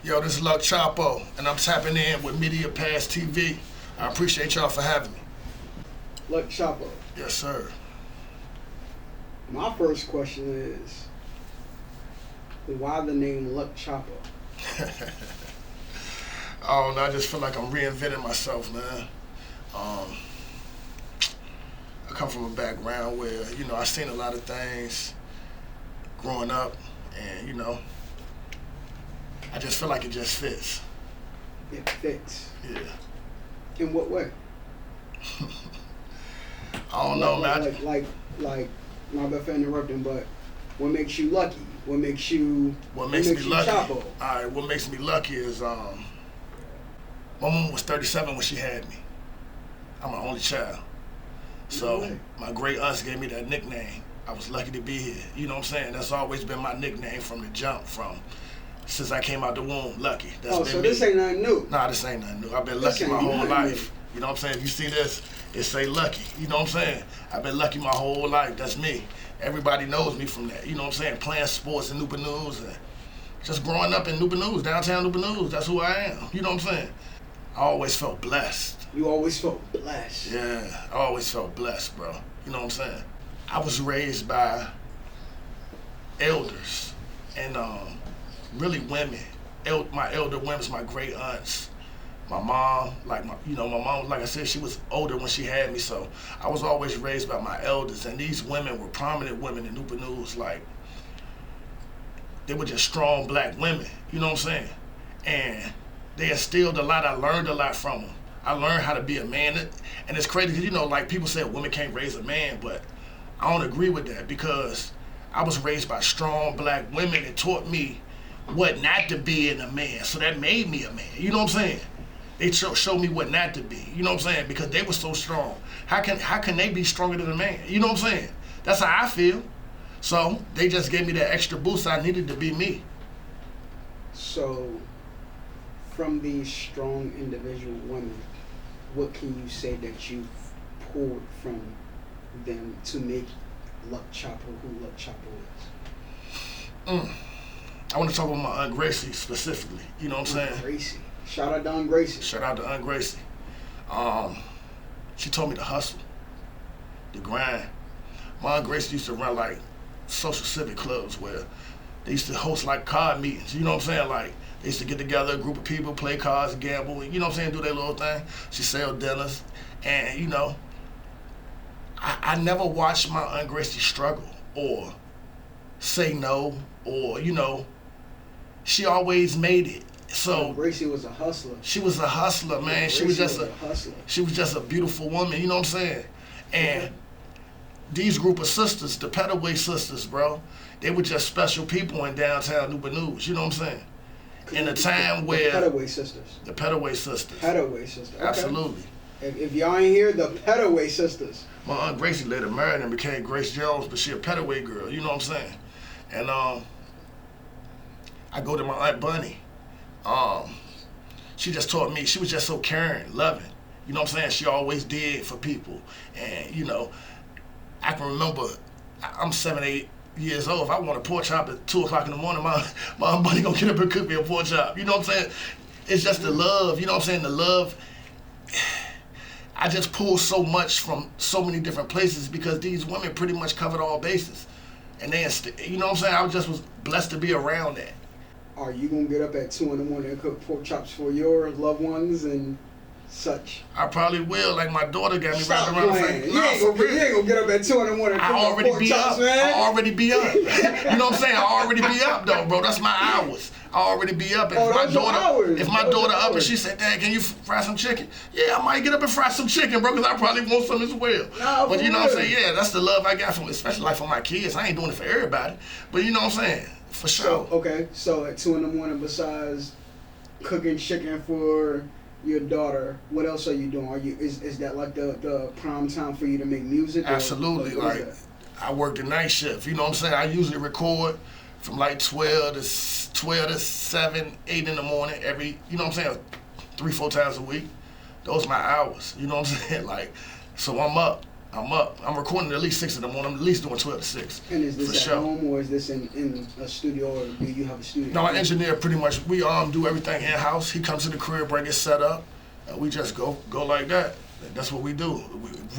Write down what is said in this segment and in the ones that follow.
Yo, this is Luck Chapo, and I'm tapping in with Media Pass TV. I appreciate y'all for having me. Luck Chapo. Yes, sir. My first question is, why the name Luck Chapo? Oh, no, I just feel like I'm reinventing myself, man. I come from a background where, I seen a lot of things growing up, and, I just feel like it just fits. It fits. Yeah. In what way? I don't know, man. Like, my bad for interrupting, but what makes you lucky? What makes me lucky? Chapo? Alright, what makes me lucky is my mom was 37 when she had me. I'm my only child. So my great aunts gave me that nickname. I was lucky to be here. You know what I'm saying? That's always been my nickname from the jump, since I came out the womb, Lucky. That's been so me. This ain't nothing new. Nah, this ain't nothing new. I've been lucky my whole life. You know what I'm saying? If you see this, it say Lucky. You know what I'm saying? I've been lucky my whole life. That's me. Everybody knows me from that. You know what I'm saying? Playing sports in Newport News and just growing up in Newport News, downtown Newport News. That's who I am. You know what I'm saying? I always felt blessed. You always felt blessed? Yeah, I always felt blessed, bro. You know what I'm saying? I was raised by elders and really women. My elder women, my great aunts. My mom, my mom, like I said, she was older when she had me, so I was always raised by my elders, and these women were prominent women in Newport News. They were just strong black women, you know what I'm saying? And they instilled a lot. I learned a lot from them. I learned how to be a man, and it's crazy because, people say women can't raise a man, but I don't agree with that because I was raised by strong black women that taught me what not to be in a man, so that made me a man, you know what I'm saying? They showed me what not to be, you know what I'm saying? Because they were so strong. How can they be stronger than a man? You know what I'm saying? That's how I feel. So they just gave me that extra boost I needed to be me. So from these strong individual women, what can you say that you pulled from them to make Luck Chapo who Luck Chapo is? I want to talk about my Aunt Gracie specifically. You know what I'm saying? Aunt Gracie. Shout out to Aunt Gracie. Shout out to Aunt Gracie. She told me to hustle, to grind. My Aunt Gracie used to run social civic clubs where they used to host card meetings. You know what I'm saying? They used to get together, a group of people, play cards, gamble, you know what I'm saying, do their little thing. She sell dinners. And, I never watched my Aunt Gracie struggle or say no or, she always made it. So Gracie was a hustler. She was a hustler, man. She was just a beautiful woman, you know what I'm saying? And these group of sisters, the Petaway sisters, bro, they were just special people in downtown Newport News, you know what I'm saying? In a time where the Petaway sisters. The Petaway sisters. Petaway sisters. Okay. Absolutely. If y'all ain't here, the Petaway sisters. My Aunt Gracie later married and became Grace Jones, but she a Petaway girl, you know what I'm saying? And I go to my Aunt Bunny. She just taught me, she was just so caring, loving. You know what I'm saying? She always did for people. And, I can remember, I'm 7, 8 years old. If I want a pork chop at 2 o'clock in the morning, my Aunt Bunny gonna get up and cook me a pork chop. You know what I'm saying? It's just the love, you know what I'm saying? The love. I just pull so much from so many different places because these women pretty much covered all bases. And they, you know what I'm saying? I was blessed to be around that. Are you gonna get up at 2 in the morning and cook pork chops for your loved ones and such? I probably will. My daughter got me Stop wrapped around the playing. You ain't gonna get up at 2 in the morning and cook pork chops, man. I already be up. You know what I'm saying? I already be up though, bro. That's my hours. I already be up. If my daughter up and she said, "Dad, can you fry some chicken?" Yeah, I might get up and fry some chicken, bro, because I probably want some as well. Nah, but you know what I'm saying? Yeah, that's the love I got from, especially for my kids. I ain't doing it for everybody, but you know what I'm saying? For sure. So at 2 in the morning, besides cooking chicken for your daughter, what else are you doing? Is that the prime time for you to make music? Absolutely. I work the night shift. You know what I'm saying? I usually record from 12 to 7, 8 in the morning every, you know what I'm saying, 3-4 times a week. Those are my hours. You know what I'm saying? So I'm up I'm up. I'm recording at least 6 in the morning. I'm at least doing 12 to 6. And is this for at sure. home or is this in a studio or do you have a studio? No, our engineer pretty much, we do everything in-house. He comes to the crib, bring it set up, and we just go like that. That's what we do.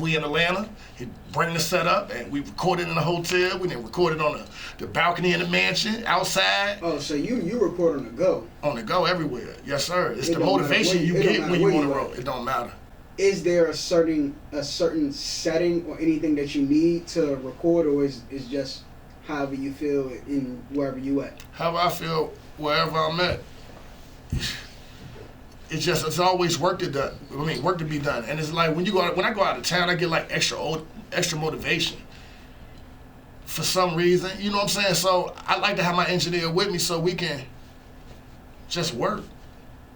We in Atlanta, he bring the set up, and we record it in the hotel. We then record it on the balcony in the mansion, outside. Oh, so you record on the go? On the go everywhere. Yes, sir. It's the don't matter motivation where you it get don't when matter you where on the you road. at. It don't matter. Is there a certain setting or anything that you need to record, or is just however you feel in wherever you at? However I feel wherever I'm at. It's always work to done. I mean, work to be done. And it's like when I go out of town, I get like extra motivation. For some reason, you know what I'm saying? So I like to have my engineer with me so we can just work.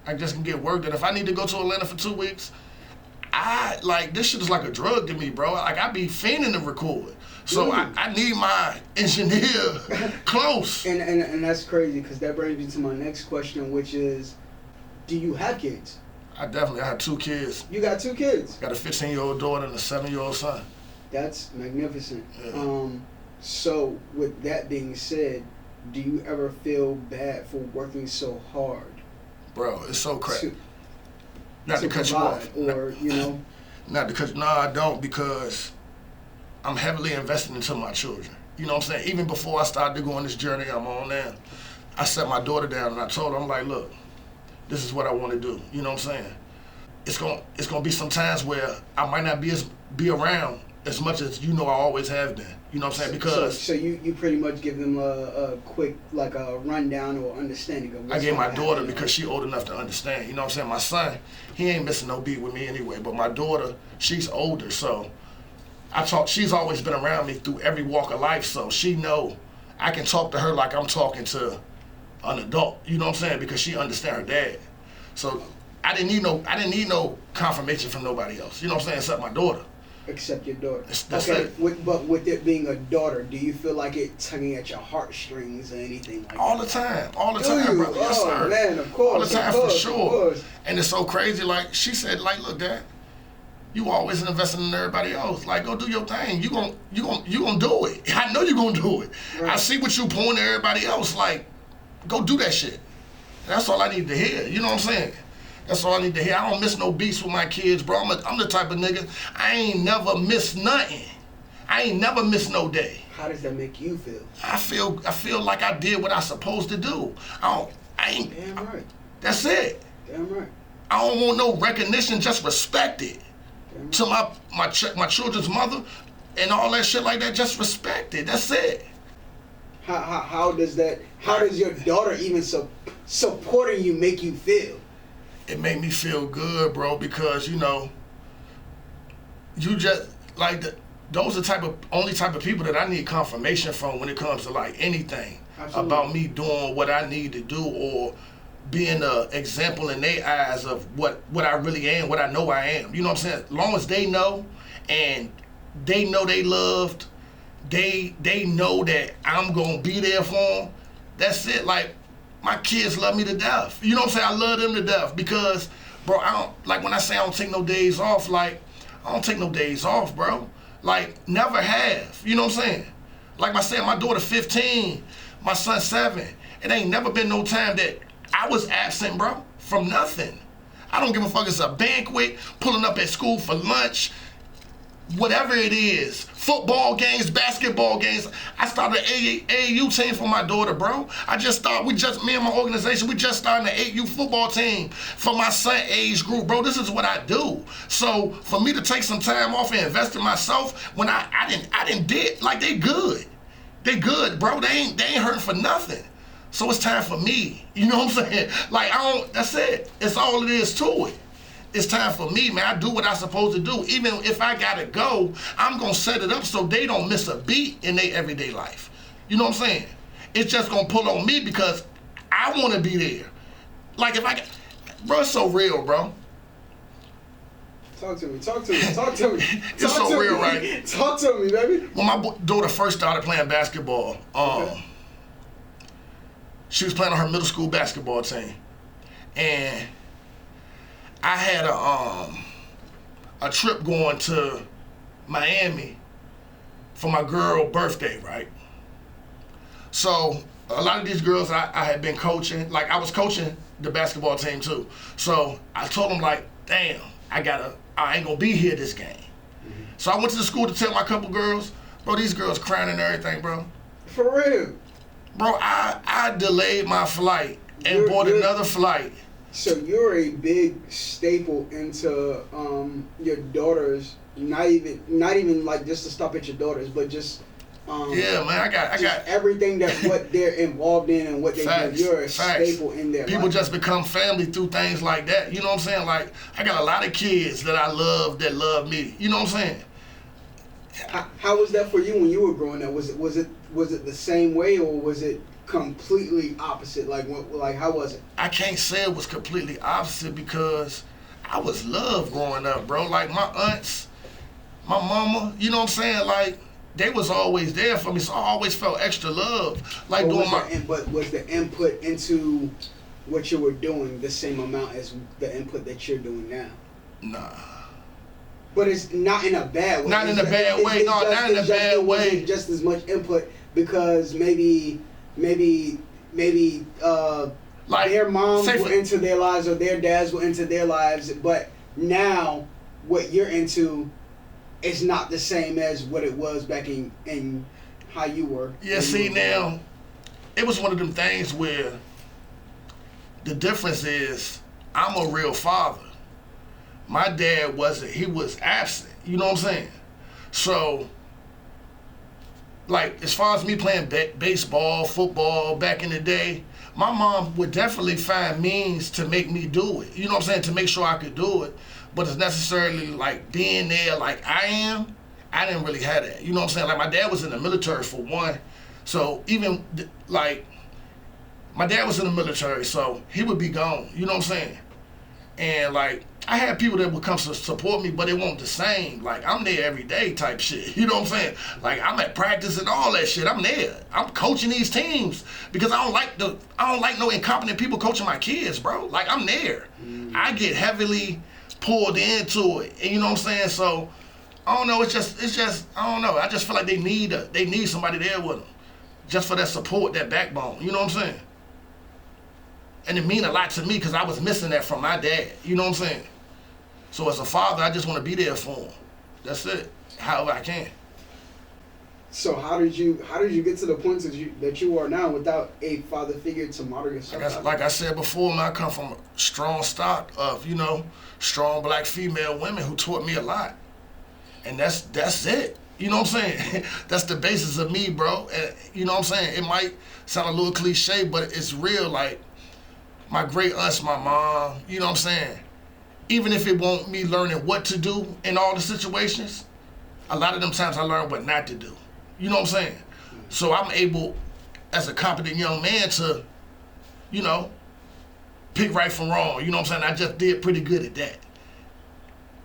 I just can get work. And if I need to go to Atlanta for 2 weeks, this shit is like a drug to me, bro. Like I be fiending to record. So I need my engineer close. And that's crazy because that brings me to my next question, which is, do you have kids? I have 2 kids. You got 2 kids? Got a 15-year-old daughter and a 7-year-old son. That's magnificent. Yeah. So with that being said, do you ever feel bad for working so hard? Bro, it's so crazy. Not to to cut you provide, off. or you know. Not because no, I don't, because I'm heavily invested into my children. You know what I'm saying? Even before I started to go on this journey I'm on now, I set my daughter down and I told her, I'm like, look, this is what I want to do. You know what I'm saying? It's gonna be some times where I might not be around as much as I always have been. You know what I'm saying? Because so you pretty much give them a quick like a rundown or understanding of what's I gave my gonna daughter happen, because she old enough to understand. You know what I'm saying? My son, he ain't missing no beat with me anyway. But my daughter, she's older, so she's always been around me through every walk of life, so she know I can talk to her like I'm talking to an adult. You know what I'm saying? Because she understand her dad. So I didn't need no confirmation from nobody else. You know what I'm saying? Except my daughter. Except your daughter. That's okay, it. But with it being a daughter, do you feel like it tugging at your heartstrings or anything like All that? All the Do time, you? brother. Yes, Oh sir. man, of course. All the time, of course, for sure. Of course. And it's so crazy. Like she said, like, look, Dad, you always investing in everybody else. Like, go do your thing. You gon' do it. I know you gonna do it. Right. I see what you pouring to everybody else. Like, go do that shit. That's all I need to hear. You know what I'm saying? That's all I need to hear. I don't miss no beats with my kids, bro. I'm the type of nigga, I ain't never miss nothing. I ain't never miss no day. How does that make you feel? I feel like I did what I supposed to do. I ain't. Damn right. That's it. Damn right. I don't want no recognition, just respect it. Damn right. To my children's mother and all that shit like that, just respect it. That's it. How does your daughter even supporting you make you feel? It made me feel good, bro, because you just like those are the only type of people that I need confirmation from when it comes to like anything. Absolutely. About me doing what I need to do or being an example in their eyes of what I really am, what I know I am. You know what I'm saying? As long as they know and they know they loved, they know that I'm gonna be there for them. That's it. Like, my kids love me to death. You know what I'm saying? I love them to death because, bro, I don't, like when I say I don't take no days off, like, I don't take no days off, bro. Like, never have. You know what I'm saying? Like I said, my daughter 15, my son 7. It ain't never been no time that I was absent, bro, from nothing. I don't give a fuck. It's a banquet, pulling up at school for lunch, whatever it is, football games, basketball games. I started an AAU team for my daughter, bro. Me and my organization, we just started an AAU football team for my son age group, bro. This is what I do. So for me to take some time off and invest in myself when I didn't did, like, they good. They good, bro. They ain't hurting for nothing. So it's time for me. You know what I'm saying? Like, that's it. It's all it is to it. It's time for me, man. I do what I'm supposed to do. Even if I gotta go, I'm gonna set it up so they don't miss a beat in their everyday life. You know what I'm saying? It's just gonna pull on me because I wanna be there. Like, bro, it's so real, bro. Talk to me. It's so real, right? Talk to me, baby. When my daughter first started playing basketball, Okay. she was playing on her middle school basketball team. And I had a trip going to Miami for my girl birthday, right? So a lot of these girls I had been coaching, like I was coaching the basketball team too. So I told them like, damn, I ain't gonna be here this game. Mm-hmm. So I went to the school to tell my couple girls, bro, these girls crying and everything, bro. For real? Bro, I delayed my flight and bought another flight. So you're a big staple into your daughters, not even like just to stop at your daughters, but just yeah, man, I got everything that's what they're involved in and what they do. You're a staple in their People life. just become family through things like that. You know what I'm saying? Like I got a lot of kids that I love that love me. You know what I'm saying? How was that for you when you were growing up? Was it the same way, or was it completely opposite? Like how was it? I can't say it was completely opposite because I was loved growing up, bro. Like my aunts, my mama, you know what I'm saying? Like they was always there for me, so I always felt extra love. Like but was the input into what you were doing the same amount as the input that you're doing now? Nah. But it's not in a bad way. Not in a bad way. No, not in a bad way. Just as much input because maybe like their moms were into their lives or their dads were into their lives, but now what you're into is not the same as what it was back in how you were. Yeah, see now, it was one of them things where the difference is I'm a real father. My dad wasn't, he was absent, you know what I'm saying? So, like, as far as me playing baseball, football back in the day, my mom would definitely find means to make me do it. You know what I'm saying? To make sure I could do it. But it's necessarily like being there like I am, I didn't really have that. You know what I'm saying? Like my dad was in the military for one. So even like, my dad was in the military, so he would be gone. You know what I'm saying? And like, I had people that would come to support me, but it wasn't the same. Like, I'm there every day type shit. You know what I'm saying? Like, I'm at practice and all that shit. I'm there. I'm coaching these teams because I don't like no incompetent people coaching my kids, bro. Like, I'm there. I get heavily pulled into it. And you know what I'm saying? So, I don't know. It's just, I don't know. I just feel like they need somebody there with them. Just for that support, that backbone. You know what I'm saying? And it mean a lot to me because I was missing that from my dad. You know what I'm saying? So as a father, I just want to be there for him. That's it. However I can. So how did you get to the point that you are now without a father figure to model yourself? Like I said before, man, I come from a strong stock of, you know, strong black female women who taught me a lot. And that's it. You know what I'm saying? That's the basis of me, bro. And you know what I'm saying? It might sound a little cliche, but it's real. Like, my great aunts, my mom, you know what I'm saying? Even if it won't me learning what to do in all the situations, a lot of them times I learn what not to do. You know what I'm saying? So I'm able, as a competent young man, to, you know, pick right from wrong. You know what I'm saying? I just did pretty good at that.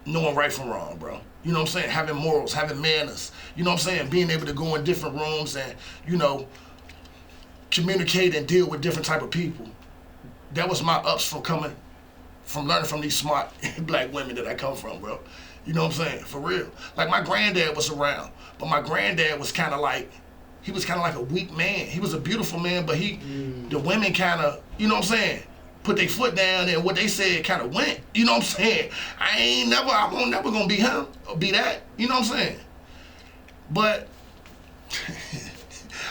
Knowing right from wrong, bro. You know what I'm saying? Having morals, having manners. You know what I'm saying? Being able to go in different rooms and, you know, communicate and deal with different type of people. That was my ups from learning from these smart black women that I come from, bro. You know what I'm saying? For real. Like, my granddad was around, but my granddad was kind of like a weak man. He was a beautiful man, but the women kind of, you know what I'm saying, put their foot down and what they said kind of went. You know what I'm saying? I'm never gonna be him or be that. You know what I'm saying? But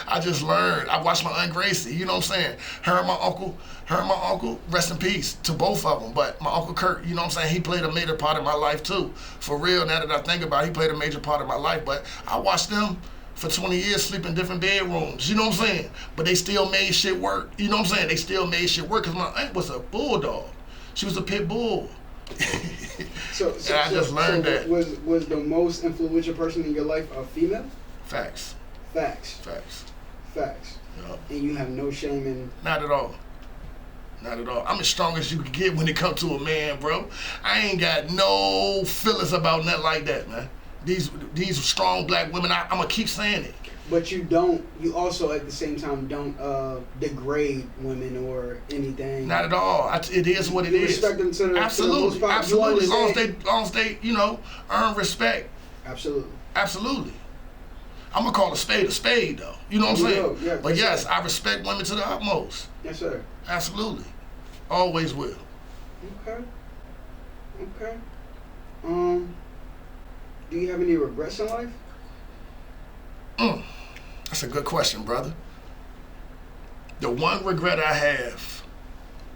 I just learned. I watched my Aunt Gracie, you know what I'm saying? Her and my uncle, rest in peace to both of them. But my Uncle Kurt, you know what I'm saying? He played a major part in my life too. For real, now that I think about it, he played a major part in my life. But I watched them for 20 years sleep in different bedrooms, you know what I'm saying? But they still made shit work, you know what I'm saying? They still made shit work because my aunt was a bulldog. She was a pit bull. So I just learned that. Was the most influential person in your life a female? Facts. Yep. And you have no shame in... Not at all. I'm as strong as you can get when it comes to a man, bro. I ain't got no feelings about nothing like that, man. These strong black women, I'm gonna keep saying it. But you also at the same time don't degrade women or anything. Not at all. It is what it is. Respect them to the Absolutely. To the most part. As long as they, you know, earn respect. Absolutely. Absolutely. I'm gonna call a spade though. You know what I'm saying? Yeah, but yes, I respect women to the utmost. Yes, sir. Absolutely. Always will. Okay. Do you have any regrets in life? That's a good question, brother. The one regret I have,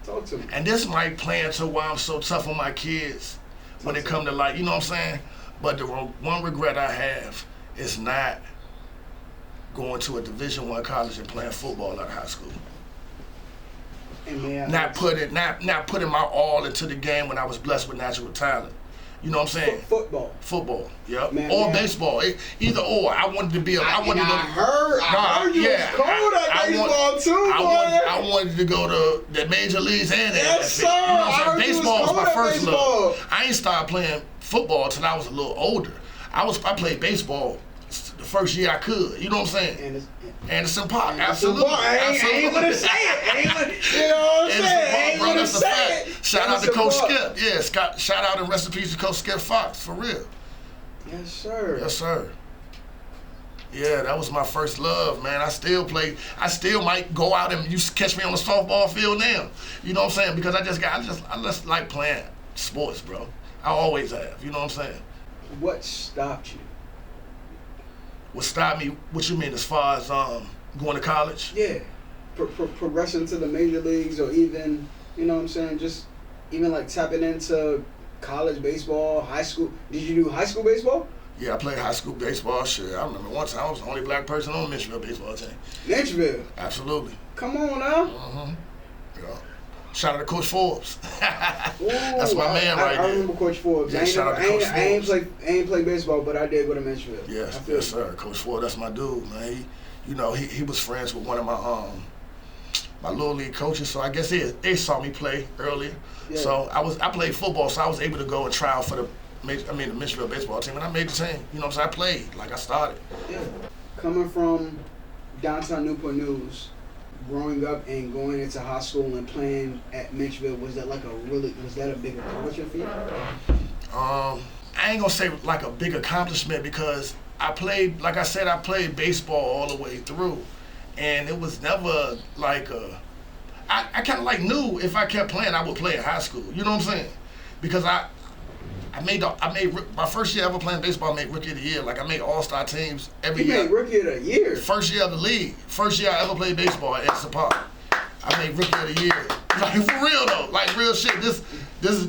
Talk to me. and this might play into why I'm so tough on my kids when it come to like, you know what I'm saying? But the one regret I have is not going to a Division I college and playing football out of high school. And Not putting my all into the game when I was blessed with natural talent. You know what I'm saying? Football. Yep. Or baseball. Either or. I wanted to be a. I heard you was cold at baseball too, boy. I wanted to go to the major leagues and yes, sir. You know what I'm saying? Baseball was my first love. I ain't started playing football till I was a little older. I played baseball the first year I could. You know what I'm saying? Anderson Park, absolutely. I ain't gonna say it. You know what I'm saying? I ain't gonna say it. Shout out to Coach Skip. Yeah, shout out and rest in peace to Coach Skip Fox, for real. Yes, sir. Yes, sir. Yeah, that was my first love, man. I still might go out and you catch me on the softball field now. You know what I'm saying? Because I just like playing sports, bro. I always have. You know what I'm saying? What stopped you? What stopped me? What you mean as far as going to college? Yeah, progressing to the major leagues, or even, you know what I'm saying, just even like tapping into college baseball, high school. Did you do high school baseball? Yeah, I played high school baseball. Shit, I remember one time I was the only black person on the Mitchellville baseball team. Mitchellville? Absolutely. Come on now. Yeah. Shout out to Coach Forbes. Ooh, that's my man right there. I remember Coach Forbes. Yeah, shout out to Coach Forbes. I ain't play baseball, but I did go to Mitchellville. Yes, sir. Coach Forbes, that's my dude, man. He was friends with one of my little league coaches, so I guess they saw me play earlier. Yeah. So I played football, so I was able to go and try out for the Mitchellville baseball team, and I made the team. You know what I'm saying? I played like I started. Yeah. Coming from downtown Newport News, growing up and going into high school and playing at Mitchellville, was that a big accomplishment for you? I ain't gonna say like a big accomplishment, because I played baseball all the way through, and it was never like I kind of like knew if I kept playing I would play in high school. You know what I'm saying? Because I made my first year ever playing baseball. I made Rookie of the Year. Like, I made All-Star teams every year. You made Rookie of the Year? First year of the league. First year I ever played baseball at Anderson Park. I made Rookie of the Year. Like, for real though. Like, real shit.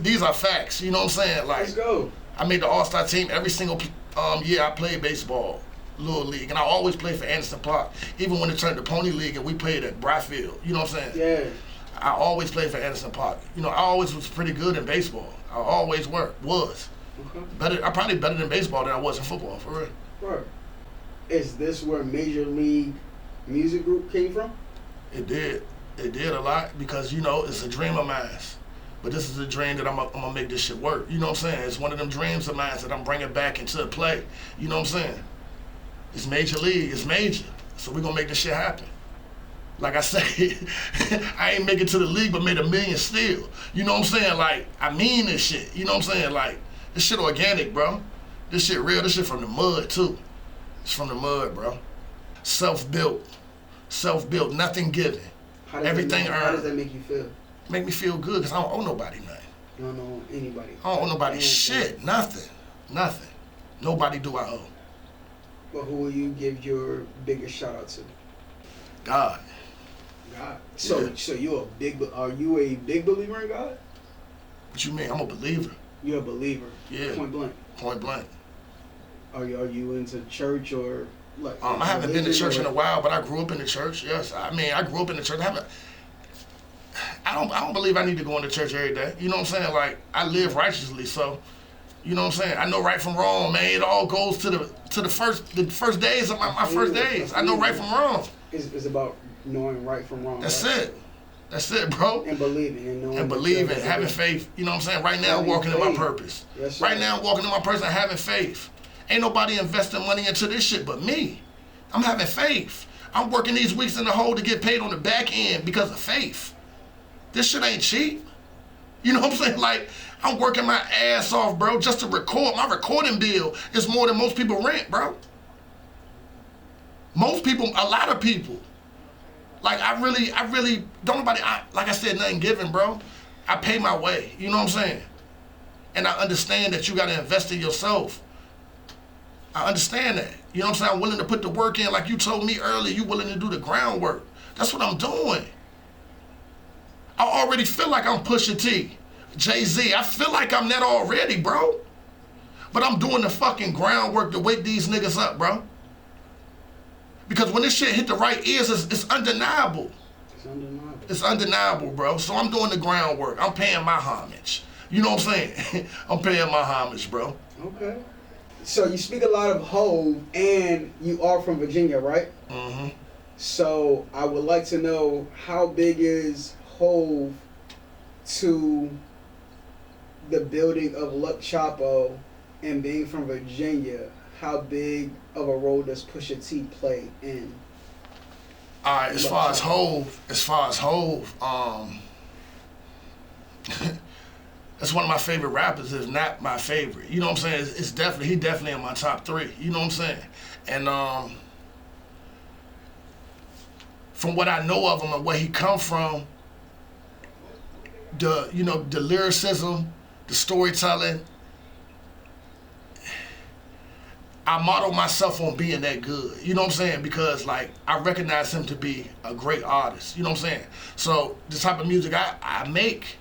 These are facts. You know what I'm saying? Like, let's go. I made the All-Star team every single year I played baseball, little league, and I always played for Anderson Park. Even when it turned to Pony League and we played at Bryfield. You know what I'm saying? Yeah. I always played for Anderson Park. You know, I always was pretty good in baseball. I always was. Okay. I'm probably better than baseball than I was in football, for real. Right. Is this where Major League Music Group came from? It did. It did a lot, because, it's a dream of mine. But this is a dream that I'm gonna make this shit work. You know what I'm saying? It's one of them dreams of mine that I'm bringing back into play. You know what I'm saying? It's Major League. It's major. So we're gonna make this shit happen. Like I say, I ain't make it to the league, but made $1 million still. You know what I'm saying? Like, I mean this shit. You know what I'm saying? Like, this shit organic, bro. This shit real. This shit from the mud, too. It's from the mud, bro. Self-built. Self-built. Nothing given. Everything earned. How does that make you feel? Make me feel good, because I don't owe nobody nothing. You don't owe anybody? I don't owe nobody shit. Nothing. Nothing. Nobody do I owe. But who will you give your biggest shout out to? God. God. So are you a big believer in God? What you mean? I'm a believer. You're a believer. Yeah. Point blank. Point blank. Are you into church or like? I haven't been to church in a while, but I grew up in the church. Yes. I mean, I grew up in the church. I don't believe I need to go into church every day. You know what I'm saying? Like, I live righteously, so you know what I'm saying? I know right from wrong, man. It all goes to the first days of my first days. I know right from wrong. It's about knowing right from wrong. That's it. That's it, bro. And believing and knowing. And believing, having faith. You know what I'm saying? Right now, I'm walking in my purpose. Yes, right now, I'm walking in my purpose and having faith. Ain't nobody investing money into this shit but me. I'm having faith. I'm working these weeks in the hole to get paid on the back end because of faith. This shit ain't cheap. You know what I'm saying? Like, I'm working my ass off, bro, just to record. My recording bill is more than most people rent, bro. Most people, a lot of people. Like, I really, don't nobody, like I said, nothing given, bro. I pay my way, you know what I'm saying? And I understand that you gotta invest in yourself. I understand that. You know what I'm saying? I'm willing to put the work in, like you told me earlier, you willing to do the groundwork. That's what I'm doing. I already feel like I'm Pusha T, Jay-Z. I feel like I'm that already, bro. But I'm doing the fucking groundwork to wake these niggas up, bro. Because when this shit hit the right ears, it's undeniable. It's undeniable. It's undeniable, bro. So I'm doing the groundwork. I'm paying my homage. You know what I'm saying? I'm paying my homage, bro. Okay. So you speak a lot of Hove, and you are from Virginia, right? Mm-hmm. So I would like to know, how big is Hove to the building of Luck Chapo, and being from Virginia, how big of a role does Pusha T play in? All right, as far as Hove, that's one of my favorite rappers, if not my favorite. You know what I'm saying? It's definitely, he definitely in my top 3. You know what I'm saying? And from what I know of him and where he come from, the lyricism, the storytelling, I model myself on being that good. You know what I'm saying? Because, like, I recognize him to be a great artist. You know what I'm saying? So the type of music I make,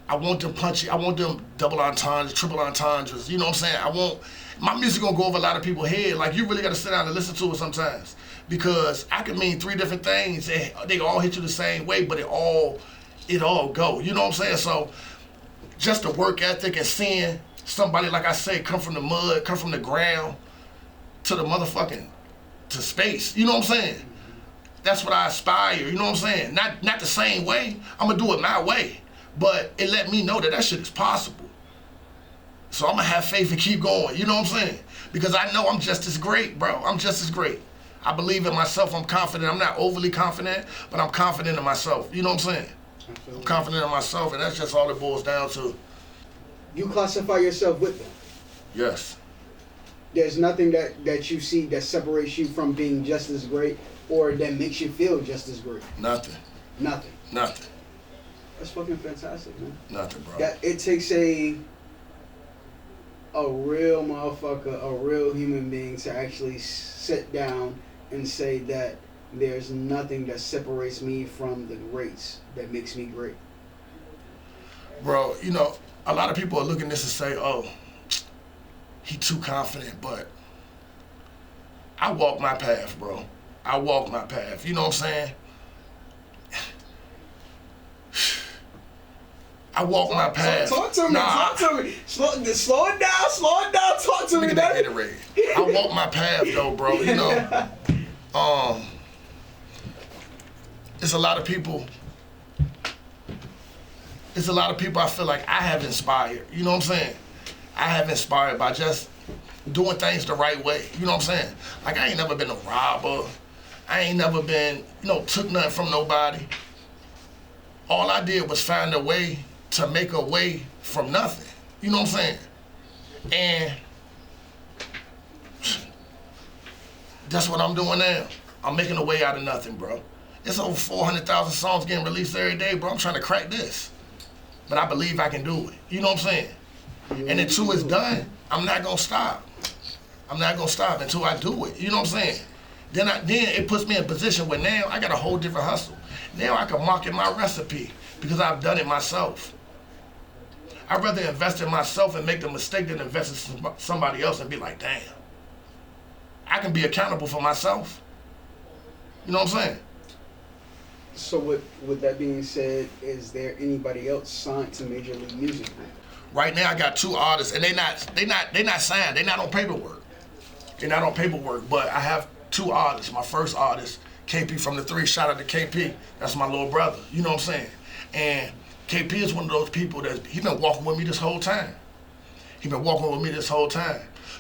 I want them punchy, I want them double entendres, triple entendres. You know what I'm saying? My music gonna go over a lot of people's head. Like, you really gotta sit down and listen to it sometimes. Because I can mean 3 different things and they all hit you the same way, but it all go. You know what I'm saying? So just the work ethic and seeing somebody, like I say, come from the mud, come from the ground, to the motherfucking, to space. You know what I'm saying? That's what I aspire, you know what I'm saying? Not the same way, I'm gonna do it my way. But it let me know that shit is possible. So I'm gonna have faith and keep going, you know what I'm saying? Because I know I'm just as great, bro. I'm just as great. I believe in myself, I'm confident. I'm not overly confident, but I'm confident in myself, you know what I'm saying? I'm confident in myself, and that's just all it boils down to. You classify yourself with them? Yes. There's nothing that you see that separates you from being just as great, or that makes you feel just as great? Nothing. Nothing? Nothing. That's fucking fantastic, man. Nothing, bro. That it takes a real motherfucker, a real human being to actually sit down and say that there's nothing that separates me from the greats that makes me great. Bro, you know, a lot of people are looking at this and say, oh, he too confident, but I walk my path, bro. I walk my path. You know what I'm saying? I walk my path. Talk to me. Talk to me. Slow it down. Talk to me, baby. I walk my path, though, bro. You know, it's a lot of people. It's a lot of people I feel like I have inspired. You know what I'm saying? I have inspired by just doing things the right way. You know what I'm saying? Like, I ain't never been a robber. I ain't never been, took nothing from nobody. All I did was find a way to make a way from nothing. You know what I'm saying? And that's what I'm doing now. I'm making a way out of nothing, bro. It's over 400,000 songs getting released every day, bro. I'm trying to crack this. But I believe I can do it. You know what I'm saying? And until it's done, I'm not gonna stop. I'm not gonna stop until I do it. You know what I'm saying? Then it puts me in a position where now I got a whole different hustle. Now I can market my recipe because I've done it myself. I'd rather invest in myself and make the mistake than invest in somebody else and be like, damn, I can be accountable for myself. You know what I'm saying? So with that being said, is there anybody else signed to Major League Music? Right now I got 2 artists and they not signed. They're not on paperwork. They're not on paperwork, but I have 2 artists. My first artist, KP from the 3, shout out to KP. That's my little brother, you know what I'm saying? And KP is one of those people that he been walking with me this whole time.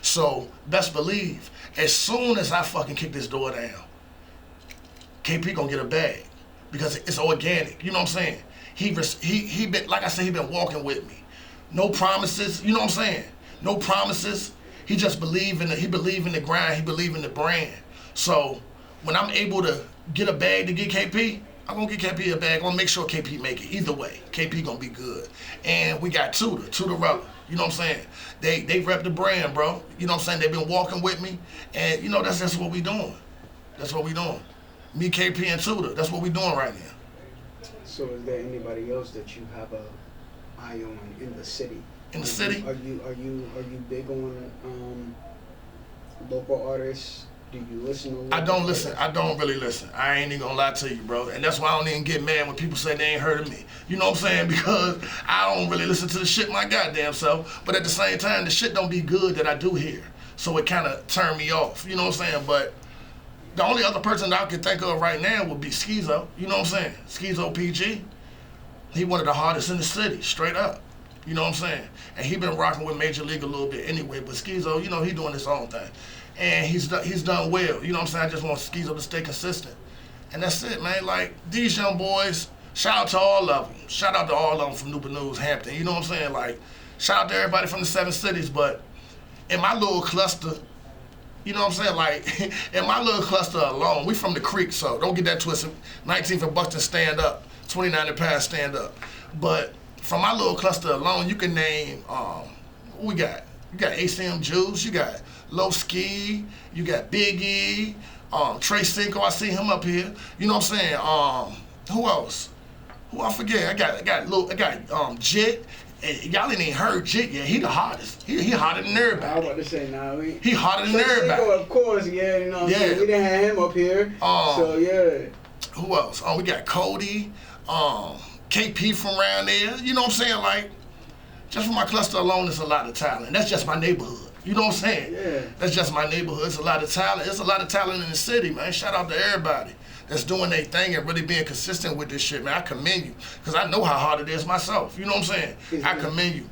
So best believe, as soon as I fucking kick this door down, KP gonna get a bag because it's organic, you know what I'm saying? he been, like I said, he been walking with me. No promises, you know what I'm saying? No promises. He just believe in the grind, he believe in the brand. So when I'm able to get a bag to get KP, I'm gonna get KP a bag. I'm gonna make sure KP make it. Either way, KP gonna be good. And we got Tudor Rubber. You know what I'm saying? They rep the brand, bro. You know what I'm saying? They've been walking with me, and you know that's what we doing. That's what we doing. Me, KP, and Tudor. That's what we doing right now. So is there anybody else that you have a eye on in the city? In the city? Are you big on local artists? Do you listen to local I don't listen. artists? I don't really listen. I ain't even gonna lie to you, bro. And that's why I don't even get mad when people say they ain't heard of me. You know what I'm saying? Because I don't really listen to the shit my goddamn self. But at the same time, the shit don't be good that I do hear. So it kind of turned me off. You know what I'm saying? But the only other person that I can think of right now would be Skeezo. You know what I'm saying? Skeezo PG. He one of the hardest in the city, straight up. You know what I'm saying? And he been rocking with Major League a little bit anyway. But Skeezo, you know, he doing his own thing. And he's done well. You know what I'm saying? I just want Skeezo to stay consistent. And that's it, man. Like, these young boys, shout out to all of them. Shout out to all of them from Newport News, Hampton. You know what I'm saying? Like, shout out to everybody from the 7 cities. But in my little cluster, you know what I'm saying? Like, in my little cluster alone, we from the creek, so don't get that twisted. 19th and Buxton, stand up. 29 and Pass, stand up. But from my little cluster alone, you can name, what we got? You got ACM Juice, you got Low Ski, you got Big E, Trey Cinco, I see him up here. You know what I'm saying? Who else? Who I forget? I got Jit. And y'all ain't even heard Jit yet. He the hottest. He hotter than everybody. I was about to say, nah, he hotter than everybody. Cinco, of course, yeah, you know what I'm saying? We didn't have him up here. So yeah. Who else? We got Cody, KP from around there. You know what I'm saying? Like, just from my cluster alone, it's a lot of talent. That's just my neighborhood. You know what I'm saying? Yeah. That's just my neighborhood. It's a lot of talent. It's a lot of talent in the city, man. Shout out to everybody that's doing their thing and really being consistent with this shit, man. I commend you, because I know how hard it is myself. You know what I'm saying? I commend you.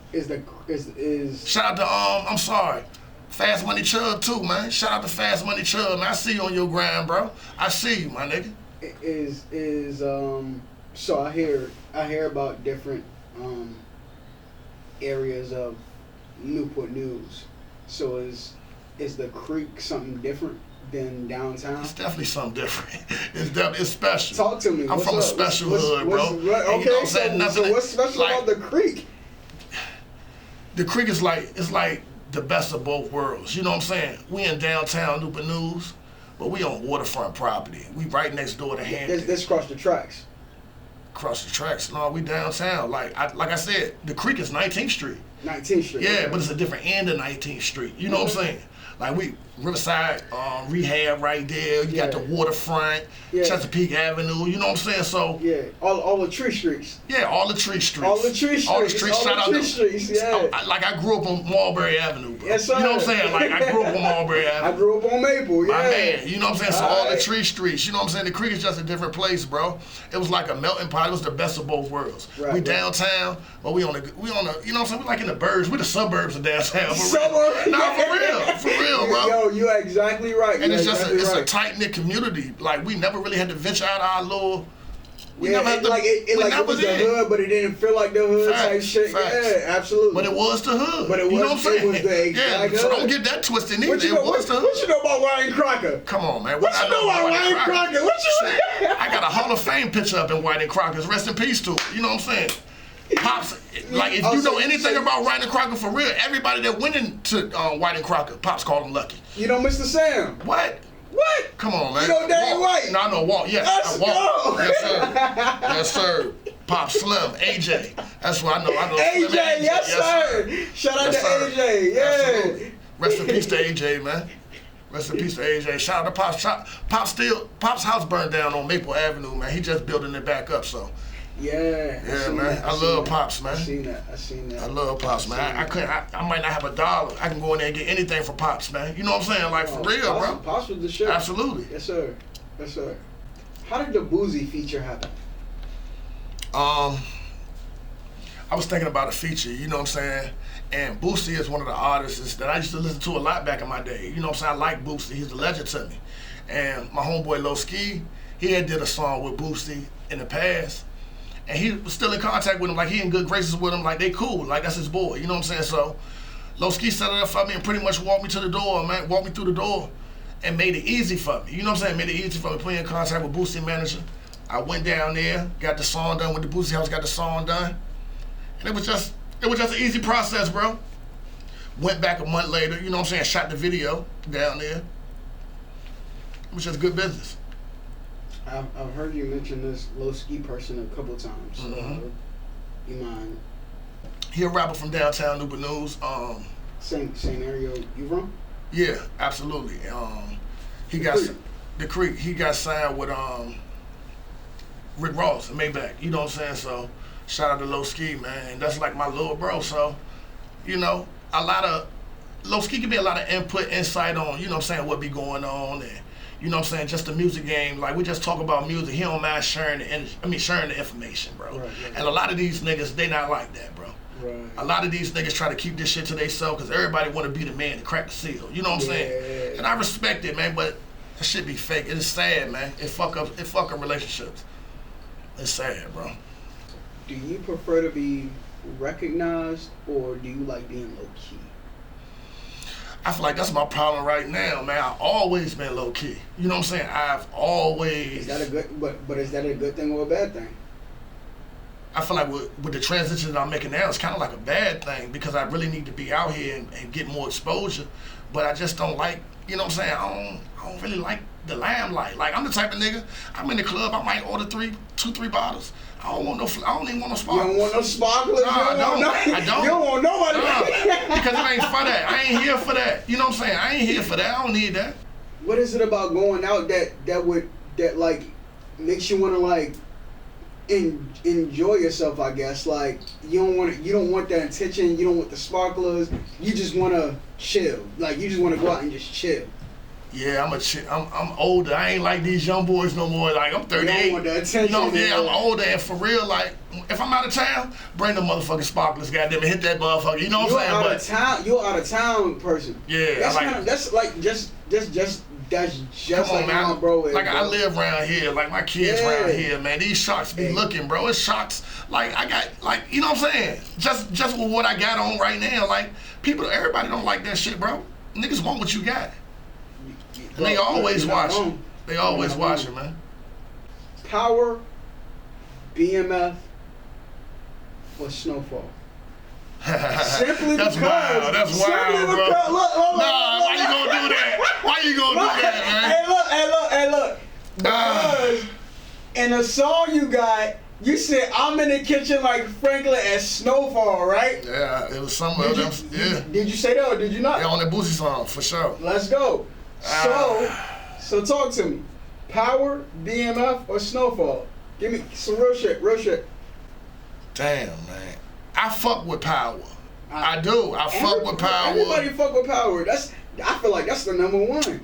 Shout out to, I'm sorry, Fast Money Chubb too, man. Shout out to Fast Money Chubb, man. I see you on your grind, bro. I see you, my nigga. So I hear about different areas of Newport News. So is the creek something different than downtown? It's definitely something different. It's special. Talk to me. I'm from a special hood, bro. Okay, you know so what's special about the creek? The creek is like, it's like the best of both worlds. You know what I'm saying? We in downtown Newport News, but we on waterfront property. We right next door to Hampton. Let's cross the tracks. Cross the tracks? No, we downtown. Like I said, the creek is 19th Street. 19th Street. Yeah, but it's a different end of 19th Street. You know what I'm saying? Like we Riverside Rehab right there. You got the waterfront, Chesapeake Avenue. You know what I'm saying? So yeah, all the tree streets. Yeah, all the tree streets. All the tree streets. All the streets. Shout out to streets. Yeah. Like I grew up on Mulberry Avenue, bro. Yes, sir. You know what I'm saying? Like I grew up on Mulberry Avenue. I grew up on Maple. Yeah. My man. You know what I'm saying? So all the tree streets. You know what I'm saying? The creek is just a different place, bro. It was like a melting pot. It was the best of both worlds. Right, we downtown, but we on the you know what I'm saying? We like in the burbs. We the suburbs of downtown. Nah, for real, bro. Yo, you exactly right. And it's just a tight knit community. Like we never really had to venture out our little. It was the hood, but it didn't feel like the hood type shit. Facts. Yeah, absolutely. But it was the hood. But it was, you know what I'm saying? It was the exact hood. So don't get that twisted either. It was the hood. What you know about White and Crocker? Come on, man. What you know about White and Crocker? What you I got a Hall of Fame picture up in White and Crocker's. Rest in peace to it. You know what I'm saying? Pops, like if you know anything about White and Crocker for real, everybody that went into White and Crocker, Pops called him lucky. You know Mr. Sam? What? What? Come on, man. You know Danny White? No, I know Walt. Yeah, Let's go. Yes, sir. Yes, sir. Pop Slim, AJ. That's what I know. AJ, yes, sir. Shout out to AJ. Yeah. Absolutely. Rest in peace to AJ, man. Rest in peace to AJ. Shout out to Pops. Pop's house burned down on Maple Avenue, man. He just building it back up, so. Yeah, man. I love Pops, man. I seen that. I love Pops, man. I might not have $1. I can go in there and get anything for Pops, man. You know what I'm saying? Like, for real, bro. Pops was the shit. Absolutely. Yes, sir. Yes, sir. How did the Boozy feature happen? I was thinking about a feature, you know what I'm saying? And Boosie is one of the artists that I used to listen to a lot back in my day. You know what I'm saying? I like Boosie. He's a legend to me. And my homeboy Low Ski, he had did a song with Boosie in the past. And he was still in contact with him, like he in good graces with him, like they cool, like that's his boy, you know what I'm saying? So Low Ski set it up for me and pretty much walked me to the door, man, walked me through the door and made it easy for me. You know what I'm saying? Made it easy for me, put me in contact with Boosie manager. I went down there, got the song done with the Boosie House, got the song done. And it was just an easy process, bro. Went back a month later, you know what I'm saying, shot the video down there. It was just good business. I've heard you mention this Low Ski person a couple times. Mm-hmm. You mind? He a rapper from downtown Newport News. Same area you from? Yeah, absolutely. He got the Creek. He got signed with Rick Ross and Maybach. You know what I'm saying? So shout out to Low Ski, man. That's like my little bro. So you know, Low Ski can be a lot of input, insight on, you know what I'm saying, what be going on, and you know what I'm saying, just the music game. Like we just talk about music. He don't mind sharing the information, bro. Right. And a lot of these niggas, they not like that, bro. Right. A lot of these niggas try to keep this shit to themselves because everybody want to be the man to crack the seal. You know what I'm saying? And I respect it, man, but that shit be fake. It's sad, man. It fuck up relationships. It's sad, bro. Do you prefer to be recognized or do you like being low key? I feel like that's my problem right now, man. I've always been low key. You know what I'm saying? I've always. Is that a good? But is that a good thing or a bad thing? I feel like with the transition that I'm making now, it's kind of like a bad thing because I really need to be out here and get more exposure. But I just don't like, you know what I'm saying? I don't really like the limelight. Like I'm the type of nigga. I'm in the club. I might order 2-3 bottles. I don't even want no sparklers. You don't want no sparklers? Nah, I don't. You don't want nobody. Because it ain't for that. I ain't here for that. You know what I'm saying? I ain't here for that. I don't need that. What is it about going out that like makes you want to like enjoy yourself? I guess like you don't want that attention. You don't want the sparklers. You just want to chill. Like you just want to go out and just chill. Yeah, I'm older. I ain't like these young boys no more. Like I'm 38. You don't want the attention. You know, yeah, I'm older and for real. Like if I'm out of town, bring the motherfucking sparklers, goddamn, and hit that motherfucker. You know what I'm saying? You're out of town person. Yeah, that's just come like on, man. my bro is. Like bro. I live around here. Like my kids around here, man. These sharks be looking, bro. It's sharks. Like I got, like you know what I'm saying? Just with what I got on right now, like everybody don't like that shit, bro. Niggas want what you got. And they always watching. They always watching, man. Power, BMF, or Snowfall? Simply That's because. wild. That's wild, bro. Look, why you gonna do that? Why you gonna do that, man? Hey, look. Because in a song you got, you said, I'm in the kitchen like Franklin and Snowfall, right? Yeah, it was some of them. Yeah. Did you say that or did you not? Yeah, on that Boosie song, for sure. Let's go. So talk to me. Power, BMF, or Snowfall? Give me some real shit. Damn, man. I fuck with Power. I do. I fuck with Power. Everybody fuck with Power. I feel like that's the number one.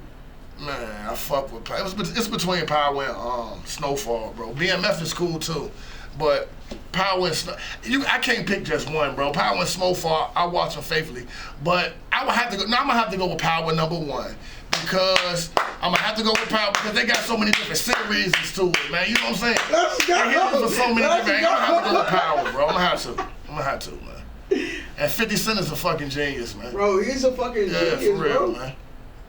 Man, I fuck with Power. It's between Power and Snowfall, bro. BMF is cool too, but Power and I can't pick just one, bro. Power and Snowfall, I watch them faithfully, but I'm gonna have to go with Power number one because I'm gonna have to go with Power because they got so many different series to it, man. You know what I'm saying? Let's go. They hit it for so many different. I'm gonna have to go with Power, bro. I'm gonna have to, man. And 50 Cent is a fucking genius, man. Bro, he's a fucking genius, for real, bro. man.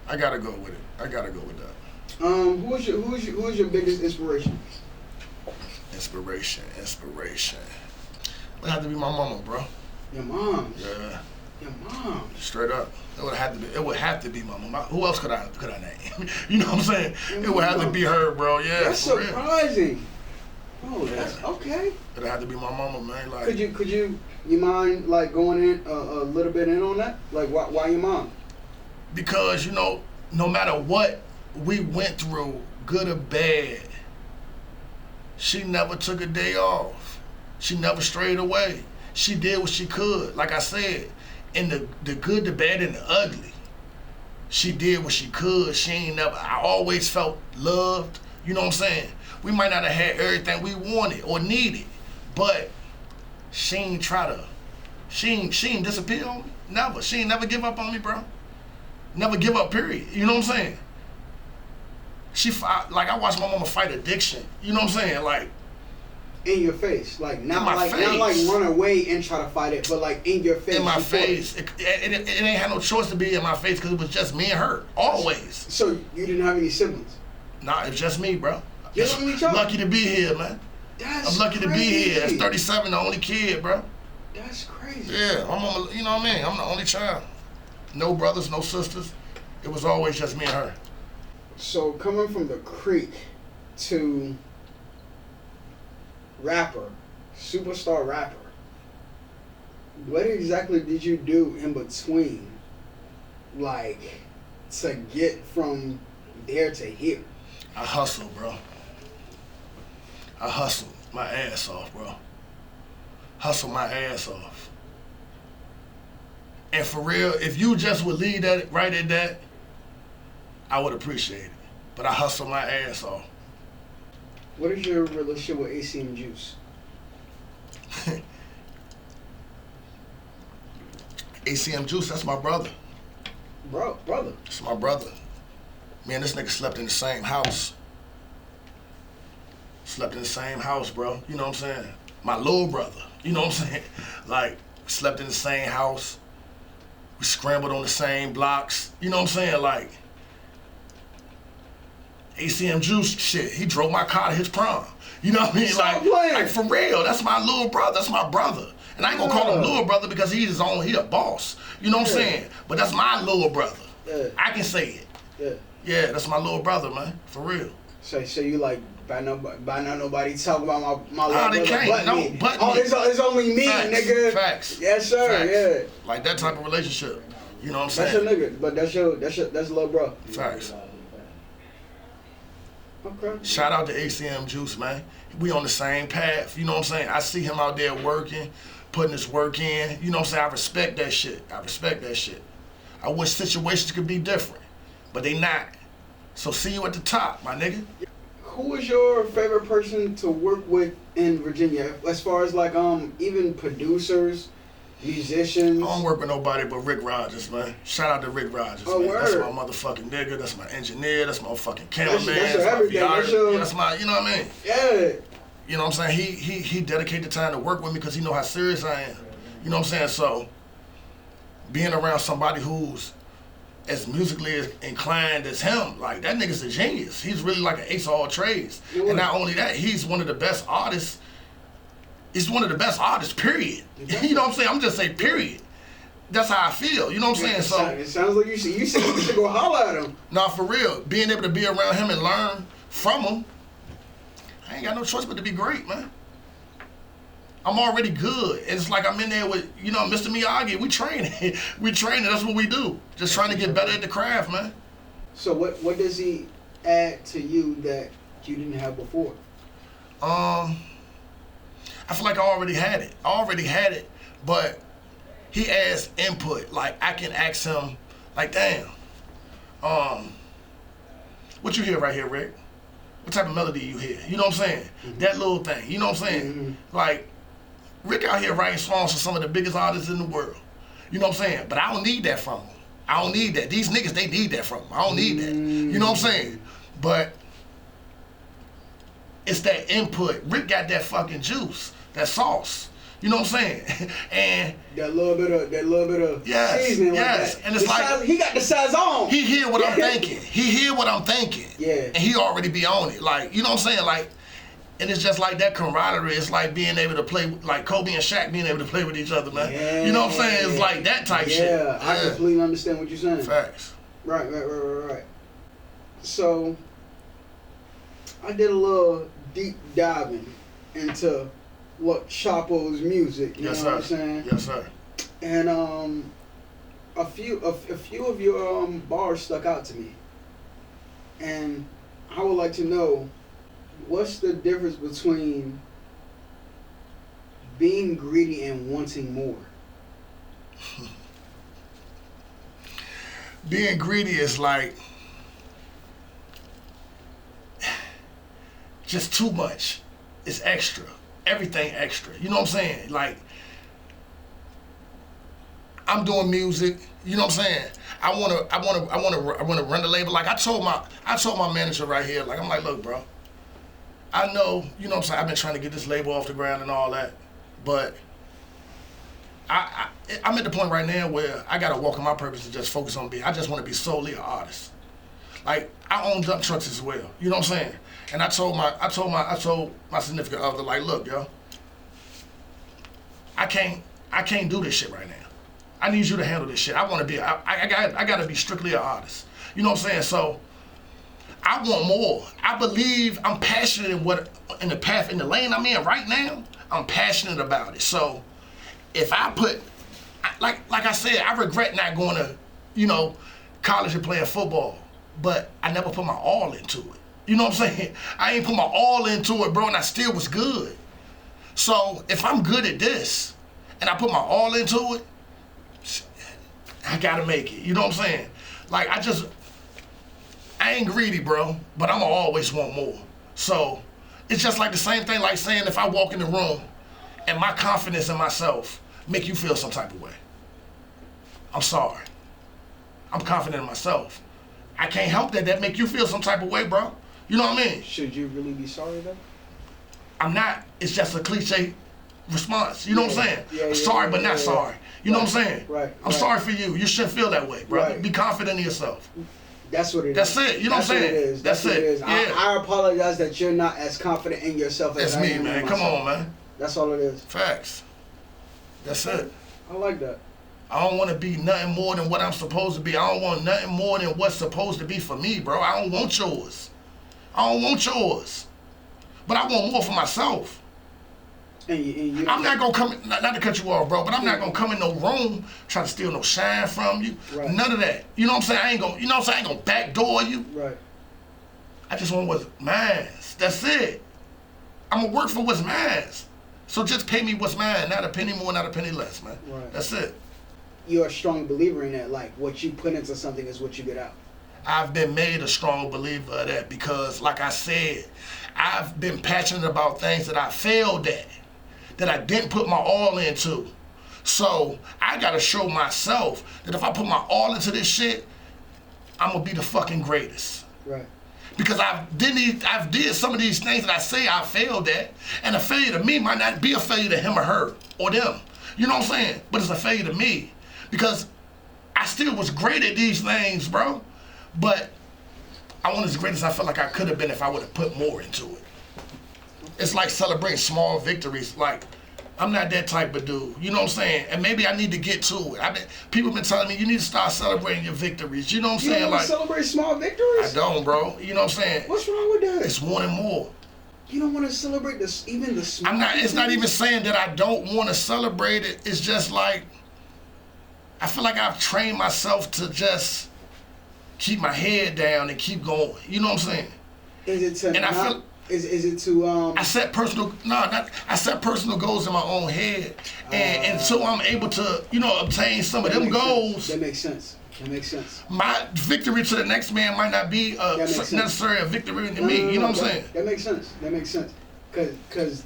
I gotta go with it. I gotta go with that. Who's your biggest inspiration? Inspiration. It had to be my mama, bro. Your mom. Yeah. Your mom. Straight up. It would have to be my mama. Who else could I name? You know what I'm saying? It would have to be her, bro. Yeah. That's for surprising. Real. Oh, that's okay. It had to be my mama, man. Like, could you mind like going in a little bit in on that? Like why your mom? Because you know, no matter what we went through, good or bad, she never took a day off. She never strayed away. She did what she could. Like I said, in the good, the bad, and the ugly, she did what she could. I always felt loved. You know what I'm saying? We might not have had everything we wanted or needed, but she ain't disappear on me. Never. She ain't never give up on me, bro. Never give up, period. You know what I'm saying? I watched my mama fight addiction. You know what I'm saying? Like, In your face, like not like face. not like run away and try to fight it, but like in your face. In my face. It ain't had no choice to be in my face because it was just me and her always. So you didn't have any siblings? Nah, it's just me, bro. You're the only child? Lucky to be here, man. I'm lucky to be here. At 37, the only kid, bro. That's crazy. Yeah, you know what I mean? I'm the only child. No brothers, no sisters. It was always just me and her. So coming from the creek to rapper, superstar rapper, what exactly did you do in between, like, to get from there to here? I hustle, bro. I hustle my ass off, bro. Hustle my ass off. And for real, if you just would leave that right at that, I would appreciate it. But I hustle my ass off. What is your relationship with ACM Juice? ACM Juice, that's my brother. Brother? It's my brother. Me and this nigga slept in the same house. Slept in the same house, bro. You know what I'm saying? My little brother. You know what I'm saying? Like, slept in the same house. We scrambled on the same blocks. You know what I'm saying? Like, ACM Juice, shit, he drove my car to his prom. You know what I mean? Like for real, that's my little brother. That's my brother. And I ain't gonna call him little brother because he a boss. You know what I'm saying? But that's my little brother. Yeah. I can say it. Yeah. Yeah, that's my little brother, man. For real. So you like, by now nobody talk about my little brother they can't. but me. But oh, me. It's only me, Facts. nigga. Facts. Yes, sir. Facts. Yeah. Like that type of relationship. You know what I'm saying? That's your nigga, but that's little bro. Facts. Okay. Shout out to ACM Juice, man. We on the same path. You know what I'm saying? I see him out there working, putting his work in. You know what I'm saying? I respect that shit. I respect that shit. I wish situations could be different, but they not. So see you at the top, my nigga. Who is your favorite person to work with in Virginia? As far as like even producers, musicians. I don't work with nobody but Rick Rogers, man. Shout out to Rick Rogers, oh, man. Word. That's my motherfucking nigga. That's my engineer. That's my fucking cameraman. That's your everything. That's my, you know what I mean? Yeah. You know what I'm saying? He dedicated time to work with me because he know how serious I am. You know what I'm saying? So being around somebody who's as musically inclined as him, like that nigga's a genius. He's really like an ace of all trades. And not only that, he's one of the best artists. He's one of the best artists, period. You know what I'm saying? I'm just saying, period. That's how I feel. You know what I'm saying? So it sounds like you should go holler at him. Nah, for real. Being able to be around him and learn from him, I ain't got no choice but to be great, man. I'm already good. It's like I'm in there with, you know, Mr. Miyagi. We training. We training. That's what we do. Just trying to get better at the craft, man. So what does he add to you that you didn't have before? I feel like I already had it. But he adds input. Like I can ask him, like, damn, what you hear right here, Rick? What type of melody you hear? You know what I'm saying? Mm-hmm. That little thing. You know what I'm saying? Mm-hmm. Like, Rick out here writing songs for some of the biggest artists in the world. You know what I'm saying? But I don't need that from him. I don't need that. These niggas, they need that from him. I don't need that. You know what I'm saying? But it's that input. Rick got that fucking juice, that sauce. You know what I'm saying? And that little bit of seasoning. Yes. Like And it's like he got the sazon. He hear what I'm thinking. He hear what I'm thinking. Yeah. And he already be on it. Like, you know what I'm saying? Like, and it's just like that camaraderie. It's like being able to play, like Kobe and Shaq being able to play with each other, man. Yeah. You know what I'm saying? It's like that type shit. Yeah, I completely understand what you're saying. Facts. Right. So, I did a little deep diving into what Chapo's music. You know what I'm saying? Yes, sir. And a few of your bars stuck out to me, and I would like to know, what's the difference between being greedy and wanting more? Being greedy is like just too much. It's extra. Everything extra. You know what I'm saying? Like, I'm doing music. You know what I'm saying? I wanna run the label. Like I told my manager right here. Like I'm like, look, bro. I know, you know what I'm saying, I've been trying to get this label off the ground and all that, but I'm at the point right now where I gotta walk in my purpose and just focus on I just want to be solely an artist. Like, I own dump trucks as well, you know what I'm saying? And I told my significant other, like, look, yo, I can't do this shit right now. I need you to handle this shit. I want to be, I gotta be strictly an artist. You know what I'm saying? So, I want more. I believe I'm passionate in the lane I'm in right now. I'm passionate about it. So, if I put, like I said, I regret not going to, you know, college and playing football, but I never put my all into it. You know what I'm saying? I ain't put my all into it, bro, and I still was good. So if I'm good at this, and I put my all into it, I gotta make it. You know what I'm saying? Like, I ain't greedy, bro, but I'ma always want more. So it's just like the same thing, like saying if I walk in the room and my confidence in myself make you feel some type of way, I'm sorry. I'm confident in myself. I can't help that make you feel some type of way, bro. You know what I mean? Should you really be sorry, though? I'm not. It's just a cliche response. You know what I'm saying? Yeah, sorry, but not sorry. You know what I'm saying? Right. I'm sorry for you. You shouldn't feel that way, bro. Right. Be confident in yourself. That's what it is. That's it. You know what I'm saying? That's what it is. Yeah. I apologize that you're not as confident in yourself as That's I me, am in man. myself. Come on, man. That's all it is. Facts. That's it. I like that. I don't want to be nothing more than what I'm supposed to be. I don't want nothing more than what's supposed to be for me, bro. I don't want yours. I don't want yours. But I want more for myself. And you, I'm not gonna come, not to cut you off, bro, but I'm not gonna come in no room trying to steal no shine from you. Right. None of that. You know what I'm saying? I ain't gonna, you know what I'm saying? I ain't gonna backdoor you. Right. I just want what's mine. That's it. I'm gonna work for what's mine. So just pay me what's mine, not a penny more, not a penny less, man. Right. That's it. You're a strong believer in that. Like, what you put into something is what you get out. I've been made a strong believer of that because, like I said, I've been passionate about things that I failed at, that I didn't put my all into. So I gotta show myself that if I put my all into this shit, I'm gonna be the fucking greatest. Right. Because I've did some of these things that I say I failed at, and a failure to me might not be a failure to him or her or them. You know what I'm saying? But it's a failure to me because I still was great at these things, bro. But I wasn't as great as I felt like I could have been if I would have put more into it. It's like celebrating small victories. Like, I'm not that type of dude. You know what I'm saying? And maybe I need to get to it. People have been telling me you need to start celebrating your victories. You know what I'm saying? You don't Like, celebrate small victories? I don't, bro. You know what I'm saying? What's wrong with that? It's wanting more. You don't want to celebrate even the small It's not victories? even saying that I don't want to celebrate it. It's just like, I feel like I've trained myself to just keep my head down and keep going. You know what I'm saying? Is it to And I feel is it to I set personal goals in my own head, and so I'm able to, you know, obtain some of them goals. That makes sense. That makes sense. My victory to the next man might not be necessarily a victory to me. You know what I'm saying? That makes sense. That makes sense. Because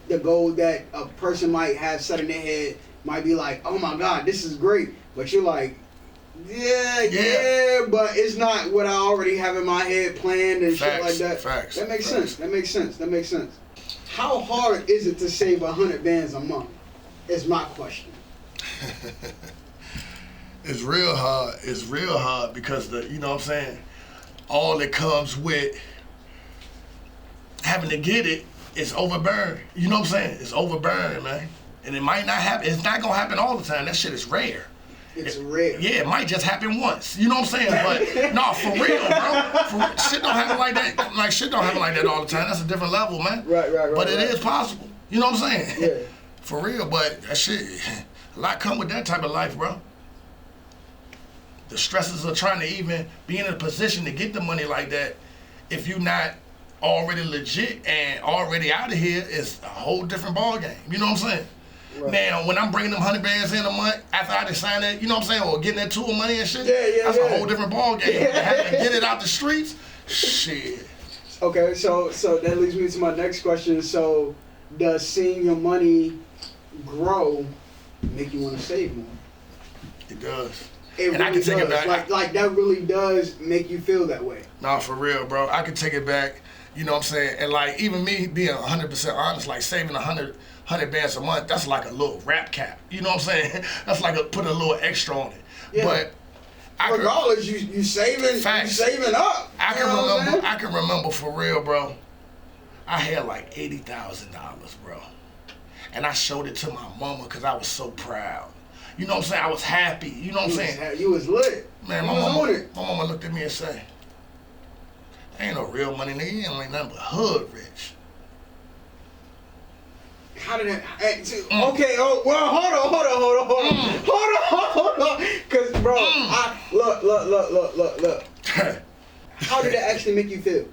the goal that a person might have set in their head might be like, oh my God, this is great. But you're like, yeah, but it's not what I already have in my head planned and shit like that. Facts. That makes sense. That makes sense. That makes sense. How hard is it to save 100 bands a month? Is my question. It's real hard. It's real hard because you know what I'm saying, all that comes with having to get it is overburn. You know what I'm saying? It's overburn, man. And it might not happen. It's not gonna happen all the time. That shit is rare. It's rare. Yeah, it might just happen once. You know what I'm saying? But no, for real, bro. Shit don't happen like that. Like, shit don't happen like that all the time. That's a different level, man. Right. But it is possible. You know what I'm saying? Yeah. For real, but that shit, a lot come with that type of life, bro. The stresses of trying to even be in a position to get the money like that, if you're not already legit and already out of here, is a whole different ball game. You know what I'm saying? Right. Now, when I'm bringing them 100 bands in a month after I decide that, you know what I'm saying, or getting that tour money and shit, that's a whole different ball game. Having to get it out the streets, shit. Okay, so that leads me to my next question. So, does seeing your money grow make you want to save more? It does. It and really I can take does. it back. Like that really does make you feel that way. Nah, for real, bro. I can take it back You know what I'm saying? And like even me being 100% honest, like saving 100 bands a month, that's like a little rap cap. You know what I'm saying? That's like putting a little extra on it. Yeah. But regardless, you saving up. I can remember for real, bro. I had like $80,000, bro, and I showed it to my mama because I was so proud. You know what I'm saying? I was happy. You know what I'm saying? You was lit. Man, my mama looked at me and said, "Ain't no real money, nigga. You ain't nothing but hood rich." How did that? Okay. Oh well. Hold on. Cause bro, look. How did it actually make you feel?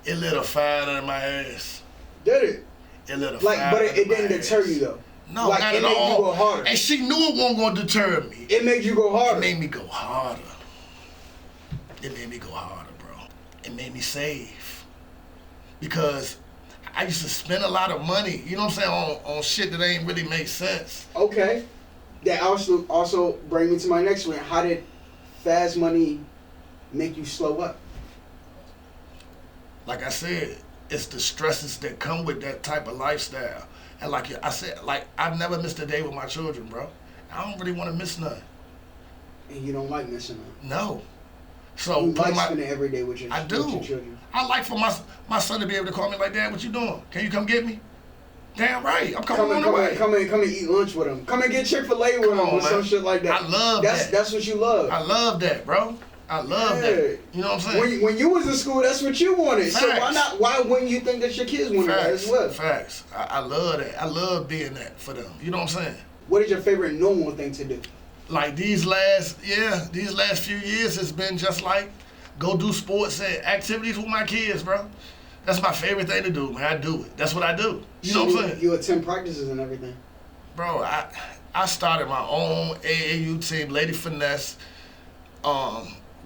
It lit a fire under my ass. Did it? It lit a fire. But it didn't deter you though. No, not at all. It made you go harder. And she knew it wasn't gonna deter me. It made you go harder. It made me go harder. It made me go harder, bro. It made me save. Because I used to spend a lot of money, you know what I'm saying, on shit that ain't really make sense. Okay. That also bring me to my next one. How did fast money make you slow up? Like I said, it's the stresses that come with that type of lifestyle. And like I said, like I've never missed a day with my children, bro. I don't really want to miss none. And you don't like missing none? No. So you like spending every day with your children? I like for my son to be able to call me like, "Dad, what you doing? Can you come get me?" Damn right, I'm coming on the way. Come and eat lunch with him. Come and get Chick-fil-A with him or some shit like that. I love that. That's what you love. I love that, bro. I love that. You know what I'm saying? When you was in school, that's what you wanted. Facts. So why wouldn't you think that your kids wanted that as well? Facts. I love that. I love being that for them. You know what I'm saying? What is your favorite normal thing to do? Like these last few years, it's been just like go do sports and activities with my kids, bro. That's my favorite thing to do, man. I do it. That's what I do. You know what I'm saying? You attend practices and everything. Bro, I started my own AAU team, Lady Finesse.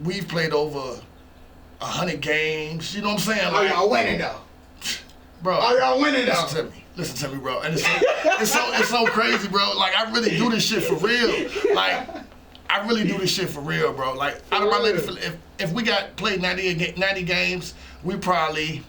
We've played over 100 games. You know what I'm saying? Like, are y'all winning though? Bro, are y'all winning though? Listen to me, bro. And it's so crazy, bro. Like I really do this shit for real. Like I really do this shit for real, bro. Like out of my Lady Finesse, if we played 90 games, we probably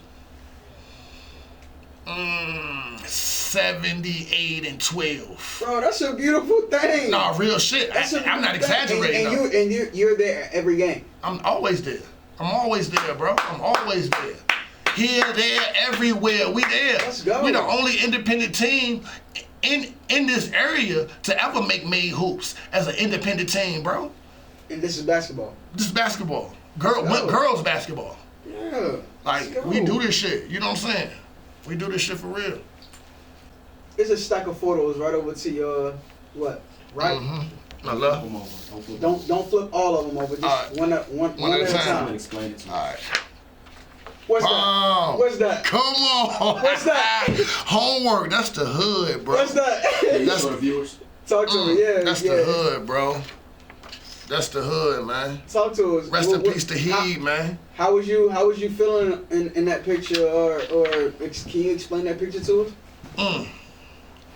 78 and 12. Bro, that's a beautiful thing. No, real shit. I'm not exaggerating. And you're there every game. I'm always there. I'm always there, bro. I'm always there. Here, there, everywhere. We there. Let's go. We the only independent team in this area to ever make made hoops as an independent team, bro. And this is basketball. This is basketball. Girls basketball. Yeah. Like we do this shit. You know what I'm saying? We do this shit for real. There's a stack of photos right over to your right? I love. Don't flip all of them over. Just one at a time. Explain it to me. All right. What's that? Come on. What's that? Homework. That's the hood, bro. What's that? Can you show the viewers? Talk to me. Yeah. That's the hood, bro. That's the hood, man. Talk to us. Rest in peace to Heed, man. How was you feeling in that picture, or can you explain that picture to us?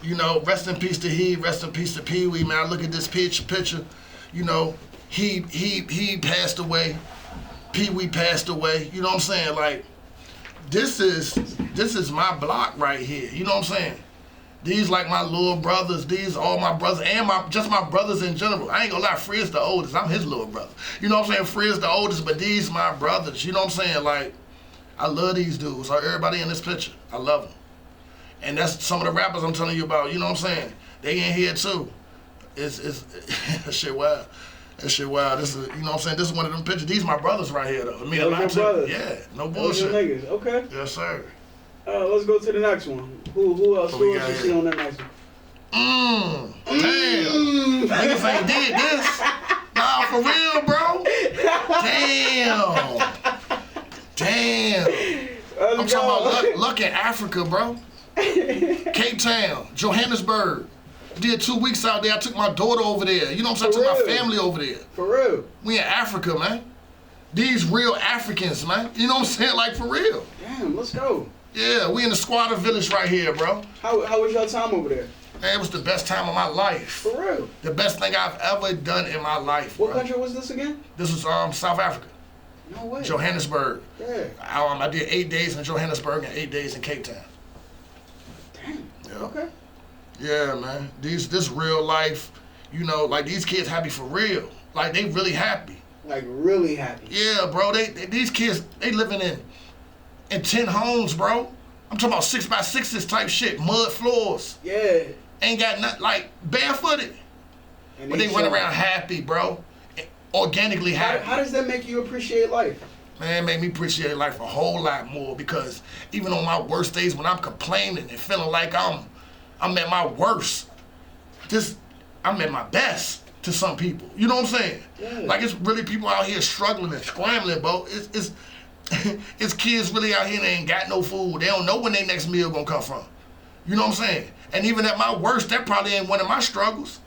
You know, rest in peace to Heed, rest in peace to Pee Wee, man. I look at this picture, you know, he passed away, Pee Wee passed away. You know what I'm saying? Like, this is my block right here. You know what I'm saying? These like my little brothers. These all my brothers and just my brothers in general. I ain't gonna lie, Fred's the oldest. I'm his little brother. You know what I'm saying? Fred's the oldest, but these my brothers. You know what I'm saying? Like, I love these dudes. Like everybody in this picture, I love them. And that's some of the rappers I'm telling you about. You know what I'm saying? They in here too. It's that shit wild. That shit wild. This is, you know what I'm saying? This is one of them pictures. These my brothers right here though. I mean, a lot too. Yeah, no bullshit. Niggas. Okay. Yes, sir. Let's go to the next one. Who else? Who else you see on that next one? Damn. Niggas ain't did this. Nah, for real, bro. Damn. I'm talking about luck in Africa, bro. Cape Town, Johannesburg. Did 2 weeks out there. I took my daughter over there. You know what I'm saying? I took my family over there. For real. We in Africa, man. These real Africans, man. You know what I'm saying? Like, for real. Damn, let's go. Yeah, we in the squatter village right here, bro. How was your time over there? Man, it was the best time of my life. For real? The best thing I've ever done in my life, What bro. country was this again? This was South Africa. No way. Johannesburg. Yeah. I did 8 days in Johannesburg and 8 days in Cape Town. Damn. Yeah. Okay. Yeah, man. This real life, you know, like these kids happy for real. Like they really happy. Like really happy. Yeah, bro. These kids, they living in 10 homes, bro. I'm talking about 6x6s type shit, mud floors. Yeah. Ain't got nothing, like barefooted. And But they run around happy, bro. Organically happy. How does that make you appreciate life? Man, it made me appreciate life a whole lot more because even on my worst days when I'm complaining and feeling like I'm at my worst, I'm at my best to some people. You know what I'm saying? Yeah. Like it's really people out here struggling and scrambling, bro. It's it's kids really out here that ain't got no food. They don't know when their next meal gonna come from. You know what I'm saying? And even at my worst, that probably ain't one of my struggles.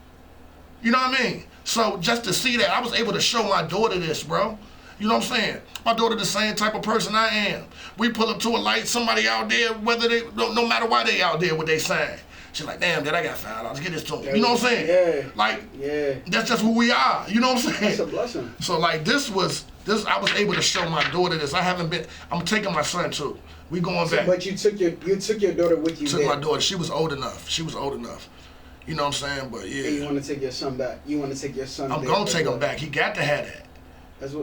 You know what I mean? So just to see that, I was able to show my daughter this, bro. You know what I'm saying? My daughter the same type of person I am. We pull up to a light, somebody out there, whether they, no matter why they out there with they sign. She's like, damn, Dad, I got $5. Let's get this to him. You know what I'm saying? Yeah. Like, yeah. That's just who we are. You know what I'm saying? That's a blessing. So like I was able to show my daughter this. I'm taking my son too. We going back. But you took your daughter with you. Took there. my daughter. She was old enough. You know what I'm saying? But yeah. And you want to take your son back. You want to take your son. I'm gonna take him back. He got to have that.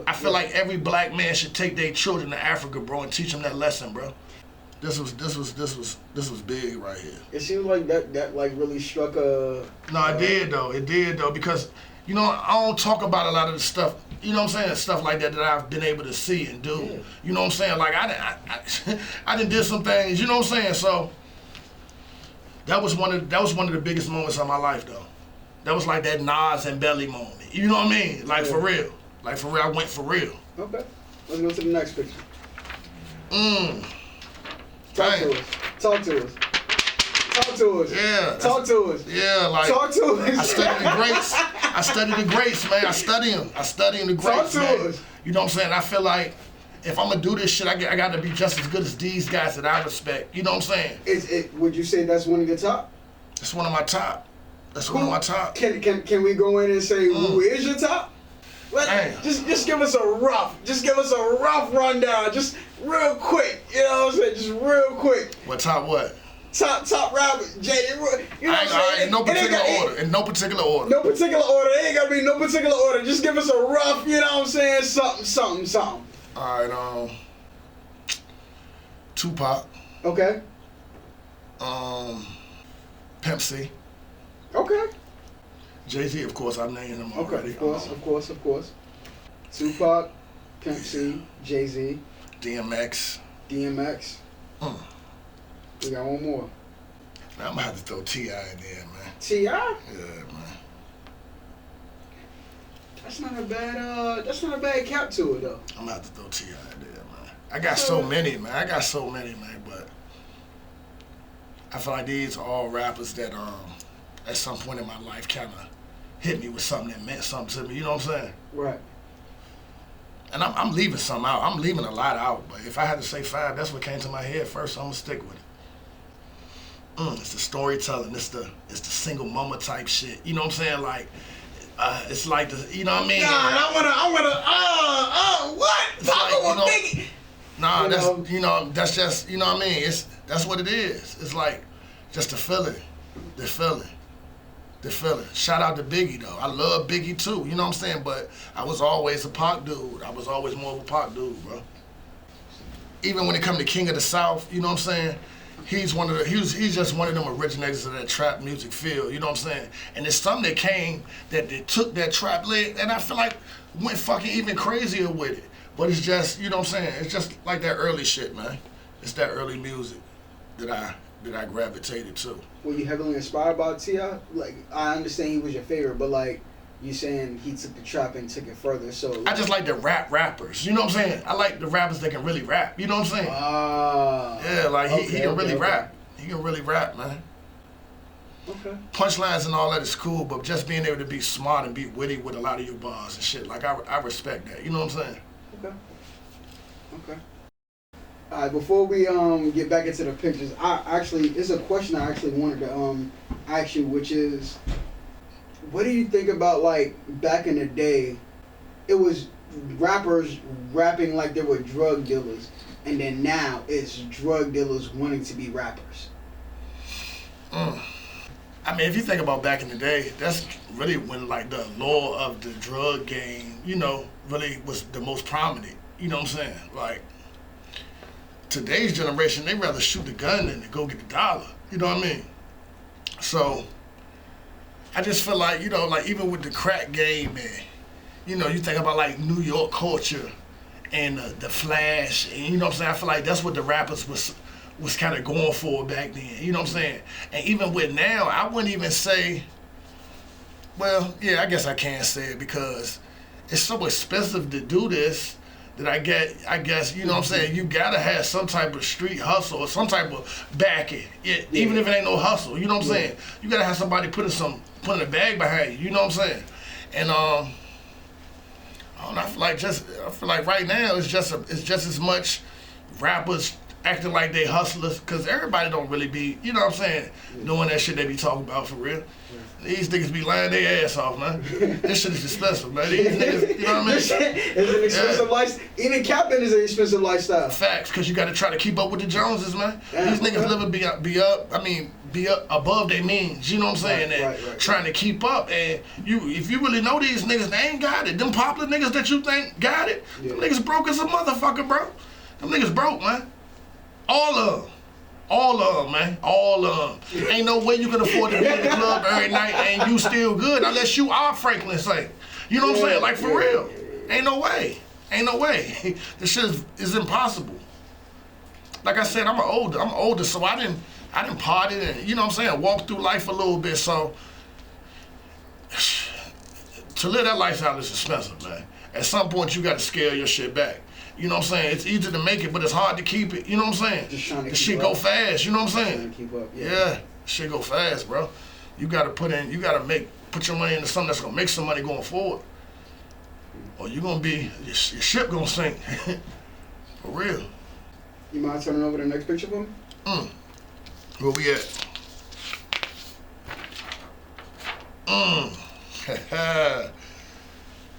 I feel like every black man should take their children to Africa, bro, and teach them that lesson, bro. This was big right here. It seems like that like really struck a. No, it did though, because you know I don't talk about a lot of the stuff. You know what I'm saying? Stuff like that I've been able to see and do. Yeah. You know what I'm saying? Like I done did some things. You know what I'm saying? So that was one of the biggest moments of my life though. That was like that Nas and Belly moment. You know what I mean? Like for real. Like for real. I went for real. Okay. Let's go to the next picture. Talk to us. Yeah. Talk to us. Yeah, like talk to us. I studied the greats, man. I study them the greats, talk to man. us. You know what I'm saying? I feel like if I'm gonna do this shit, I got to be just as good as these guys that I respect. You know what I'm saying? Would you say that's one of your top? That's one of my top. One of my top. Can we go in and say who is your top? Just give us a rough rundown, just real quick. You know what I'm saying? Just real quick. What top? What? Top rapper, Jay. You know what I'm saying? In no particular order. In no particular order. No particular order. It ain't gotta be no particular order. Just give us a rough. You know what I'm saying? Something. All right. Tupac. Okay. Pimp C. Okay. Jay-Z, of course, I named him already. Of course. Tupac, Pimp C, Jay-Z. DMX. We got one more. Man, I'm gonna have to throw T.I. in there, man. T.I.? Yeah, man. That's not a bad cap to it though. I'm gonna have to throw T.I. in there, man. I got so many, man. But I feel like these are all rappers that at some point in my life kind of hit me with something that meant something to me. You know what I'm saying? Right. And I'm leaving some out. I'm leaving a lot out. But if I had to say 5, that's what came to my head first. So I'm gonna stick with it. It's the storytelling. It's the single mama type shit. You know what I'm saying? Like, it's like the, you know what I mean? Nah, I wanna, what? Talk about Biggie. Nah, that's just, you know what I mean? That's what it is. It's like just the feeling. Shout out to Biggie though. I love Biggie too. You know what I'm saying? But I was always a Pac dude. I was always more of a Pac dude, bro. Even when it come to King of the South, you know what I'm saying? He's just one of them originators of that trap music field, you know what I'm saying? And there's some that came that took that trap leg and I feel like went fucking even crazier with it. But it's just, you know what I'm saying? It's just like that early shit, man. It's that early music that I gravitated to. Were you heavily inspired by T.I.? Like, I understand he was your favorite, but like, you saying he took the trap and took it further, so... I just like the rappers, you know what I'm saying? I like the rappers that can really rap, you know what I'm saying? Yeah, like he can really rap. He can really rap, man. Okay. Punchlines and all that is cool, but just being able to be smart and be witty with a lot of your bars and shit, like I respect that, you know what I'm saying? Okay. All right, before we get back into the pictures, it's a question I actually wanted to ask you, which is, what do you think about, like, back in the day, it was rappers rapping like they were drug dealers, and then now it's drug dealers wanting to be rappers. I mean, if you think about back in the day, that's really when like the law of the drug game, you know, really was the most prominent. You know what I'm saying? Like today's generation, they rather shoot the gun than to go get the dollar. You know what I mean? So I just feel like, you know, like even with the crack game, man, you know, you think about like New York culture and the Flash, and you know what I'm saying? I feel like that's what the rappers was kind of going for back then. You know what I'm saying? And even with now, I wouldn't even say, well, yeah, I guess I can say it because it's so expensive to do this that I guess, you know what I'm saying, you gotta have some type of street hustle or some type of backing. Even if it ain't no hustle, you know what I'm saying? You gotta have somebody putting a bag behind you, you know what I'm saying? And I don't know, I feel like right now it's just as much rappers acting like they hustlers, because everybody don't really be, you know what I'm saying, doing that shit they be talking about for real. These niggas be lying their ass off, man. This shit is expensive, man. These niggas, you know what I mean? This shit is an expensive lifestyle. Even capping is an expensive lifestyle. Facts, because you got to try to keep up with the Joneses, man. These niggas living be up above their means, you know what I'm saying? Right. Trying to keep up. And if you really know these niggas, they ain't got it. Them popular niggas that you think got it, them niggas broke as a motherfucker, bro. Them niggas broke, man. All of them, man. All of them. Ain't no way you can afford to be in the club every night and you still good unless you are Franklin Saint. You know what I'm saying? Like, for real. Ain't no way. This shit is impossible. Like I said, I'm older, so I didn't party and, you know what I'm saying, walk through life a little bit, so to live that lifestyle is expensive, man. At some point, you got to scale your shit back. You know what I'm saying? It's easy to make it, but it's hard to keep it. You know what I'm saying? Just trying to the shit go fast. You know what I'm saying? Trying to keep up. Yeah, shit go fast, bro. You gotta put your money into something that's gonna make some money going forward, or you gonna be your ship gonna sink. For real. You mind turning over the next picture for me? Where we at?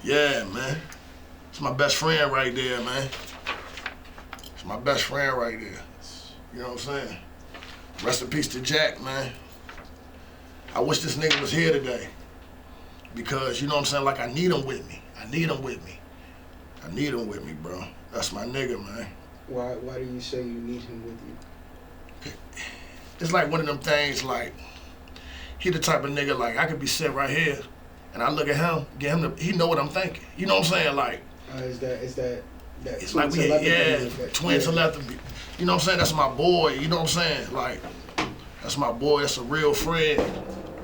Yeah, man. It's my best friend right there, man. It's my best friend right there. You know what I'm saying? Rest in peace to Jack, man. I wish this nigga was here today. Because, you know what I'm saying, like I need him with me. I need him with me, bro. That's my nigga, man. Why do you say you need him with you? It's like one of them things, like, he the type of nigga, like, I could be sitting right here, and I look at him, he know what I'm thinking. You know what I'm saying? Like, is that it's like twin telepathy. You know what I'm saying? That's my boy. You know what I'm saying? Like, that's my boy. That's a real friend.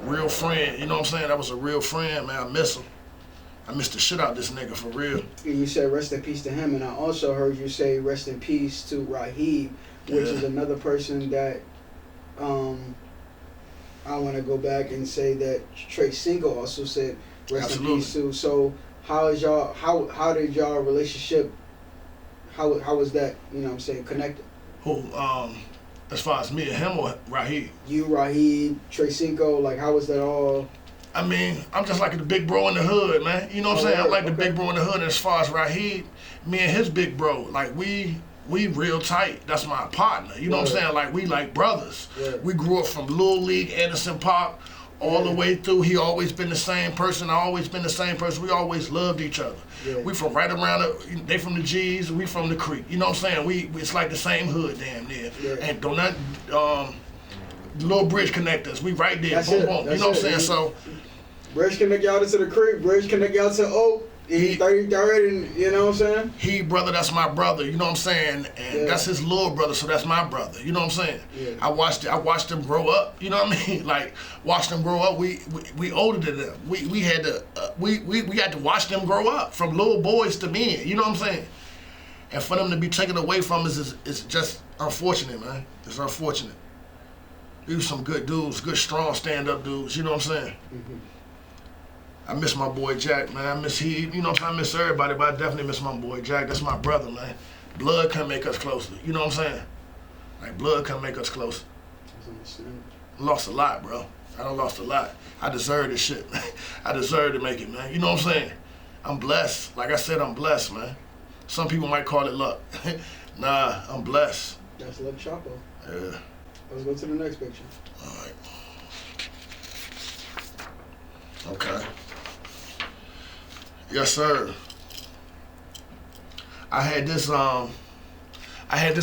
Real friend. You know what I'm saying? That was a real friend, man. I miss him. I miss the shit out of this nigga, for real. And you said rest in peace to him, and I also heard you say rest in peace to Raheem, which is another person that I want to go back and say that Trey Single also said rest in peace to. So how did y'all relationship, how was that, you know what I'm saying, connected? Who, as far as me and him or Raheem? You, Raheem, Trey Cinco, like how was that all? I mean, I'm just like the big bro in the hood, man. You know what I'm saying? I'm like the big bro in the hood. And as far as Raheem, me and his big bro, like we real tight. That's my partner. You know what I'm saying? Like we like brothers. We grew up from Little League, Anderson Park, all the way through. He always been the same person. I always been the same person. We always loved each other. We from right around they from the G's, we from the Creek. You know what I'm saying? It's like the same hood damn near. And don't not the little bridge connect us. We right there. Boom, boom. You know what I'm saying? So bridge connect y'all to the Creek, bridge connect y'all to Oak. He 33rd, and you know what I'm saying? He brother, that's my brother, you know what I'm saying? And that's his little brother, so that's my brother, you know what I'm saying? I watched them grow up, you know what I mean? Like, watched them grow up. We older than them. We had to watch them grow up from little boys to men, you know what I'm saying? And for them to be taken away from us is just unfortunate, man. It's unfortunate. These were some good dudes, good strong stand-up dudes, you know what I'm saying? I miss my boy Jack, man. I miss you know what I'm saying? I miss everybody, but I definitely miss my boy Jack. That's my brother, man. Blood can make us closer, you know what I'm saying? Like, blood can make us closer. I lost a lot, bro. I done lost a lot. I deserve this shit. I deserve to make it, man. You know what I'm saying? I'm blessed. Like I said, I'm blessed, man. Some people might call it luck. Nah, I'm blessed. That's luck, Chapo. Yeah. Let's go to the next picture. All right. Okay. Yes, sir. I had this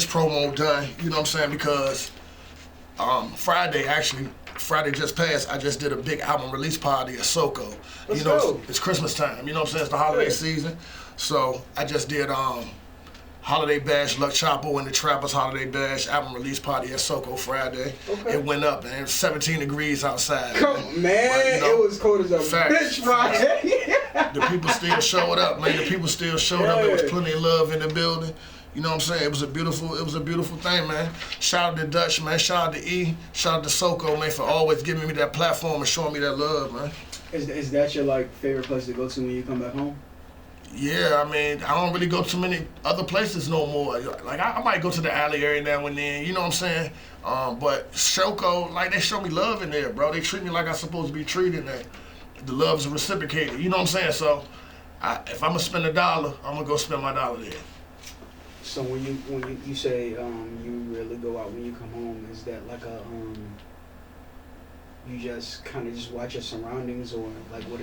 promo done, you know what I'm saying, because Friday just passed, I just did a big album release party at Soko. Let's you know, go. it's Christmas time, you know what I'm saying, it's the holiday season. So I just did Holiday Bash, Luck Chapo and the Trappers Holiday Bash album release party at Soko Friday. Okay. It went up, and it was 17 degrees outside. Come on, man. But, you know, it was cold as a bitch Friday. The people still showed up, man. The people still showed up. There was plenty of love in the building. You know what I'm saying? It was a beautiful thing, man. Shout out to Dutch, man. Shout out to E. Shout out to Soko, man, for always giving me that platform and showing me that love, man. Is that your like favorite place to go to when you come back home? Yeah, I mean, I don't really go to many other places no more. Like, I might go to the alley every now and then, you know what I'm saying? But Soko, like, they show me love in there, bro. They treat me like I'm supposed to be treated there. The love's reciprocated, you know what I'm saying? So, if I'm gonna spend $1, I'm gonna go spend my dollar there. So when you say you really go out when you come home, is that like a you just kind of just watch your surroundings, or like what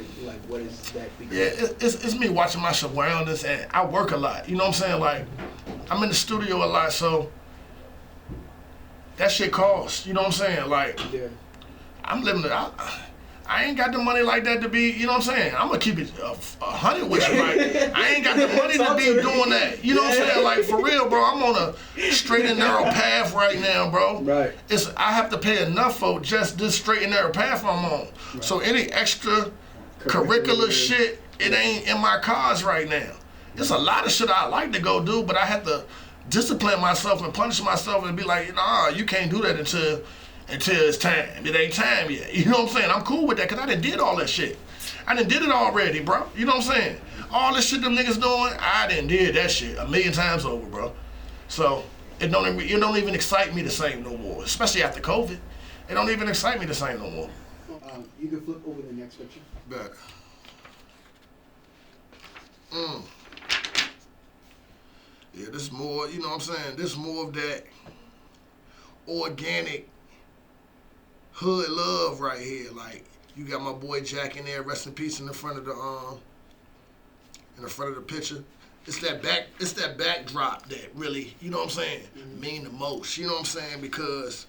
is that? Because yeah, it's me watching my surroundings, and I work a lot. You know what I'm saying? Like, I'm in the studio a lot, so that shit costs. You know what I'm saying? Like, yeah. I'm living it. I ain't got the money like that to be. You know what I'm saying? I'm gonna keep it 100 with you. Like, I ain't got the money to be doing that. You know what I'm saying? Like, for real, bro. I'm on a straight and narrow path right now, bro. Right. I have to pay enough for just this straight and narrow path I'm on. Right. So any extra curricular shit, it ain't in my cards right now. There's a lot of shit I like to go do, but I have to discipline myself and punish myself and be like, nah, you can't do that until it's time. It ain't time yet. You know what I'm saying? I'm cool with that because I done did all that shit. I done did it already, bro. You know what I'm saying? All this shit them niggas doing, I done did that shit 1,000,000 times over, bro. So it don't even excite me the same no more, especially after COVID. It don't even excite me the same no more. You can flip over the next picture. Bet. Yeah, this more, you know what I'm saying? This more of that organic hood love right here. Like, you got my boy Jack in there, rest in peace, in the front of the picture. It's that backdrop that really, you know what I'm saying, mean the most. You know what I'm saying? Because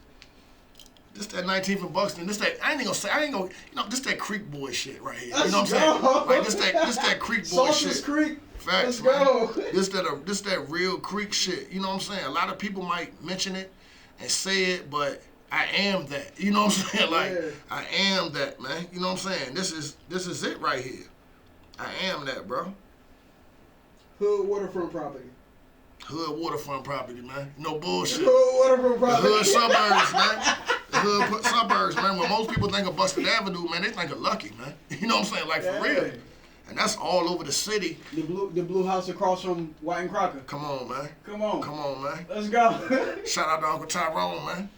this that 19th and Buxton, this that Creek boy shit right here. You know what I'm saying? Like this that Creek boy Sausage shit. Creek. Facts, Let's go. This that real Creek shit. You know what I'm saying? A lot of people might mention it and say it, but I am that. You know what I'm saying? Like, yeah. I am that, man. You know what I'm saying? This is it right here. I am that, bro. Hood waterfront property. Hood waterfront property, man. No bullshit. Hood waterfront property. The hood suburbs, man. The hood suburbs, man. When most people think of Buxton Avenue, man, they think of Lucky, man. You know what I'm saying? Like, for real. And that's all over the city. The blue house across from White and Crocker. Come on, man. Come on, man. Let's go. Shout out to Uncle Tyrone, man.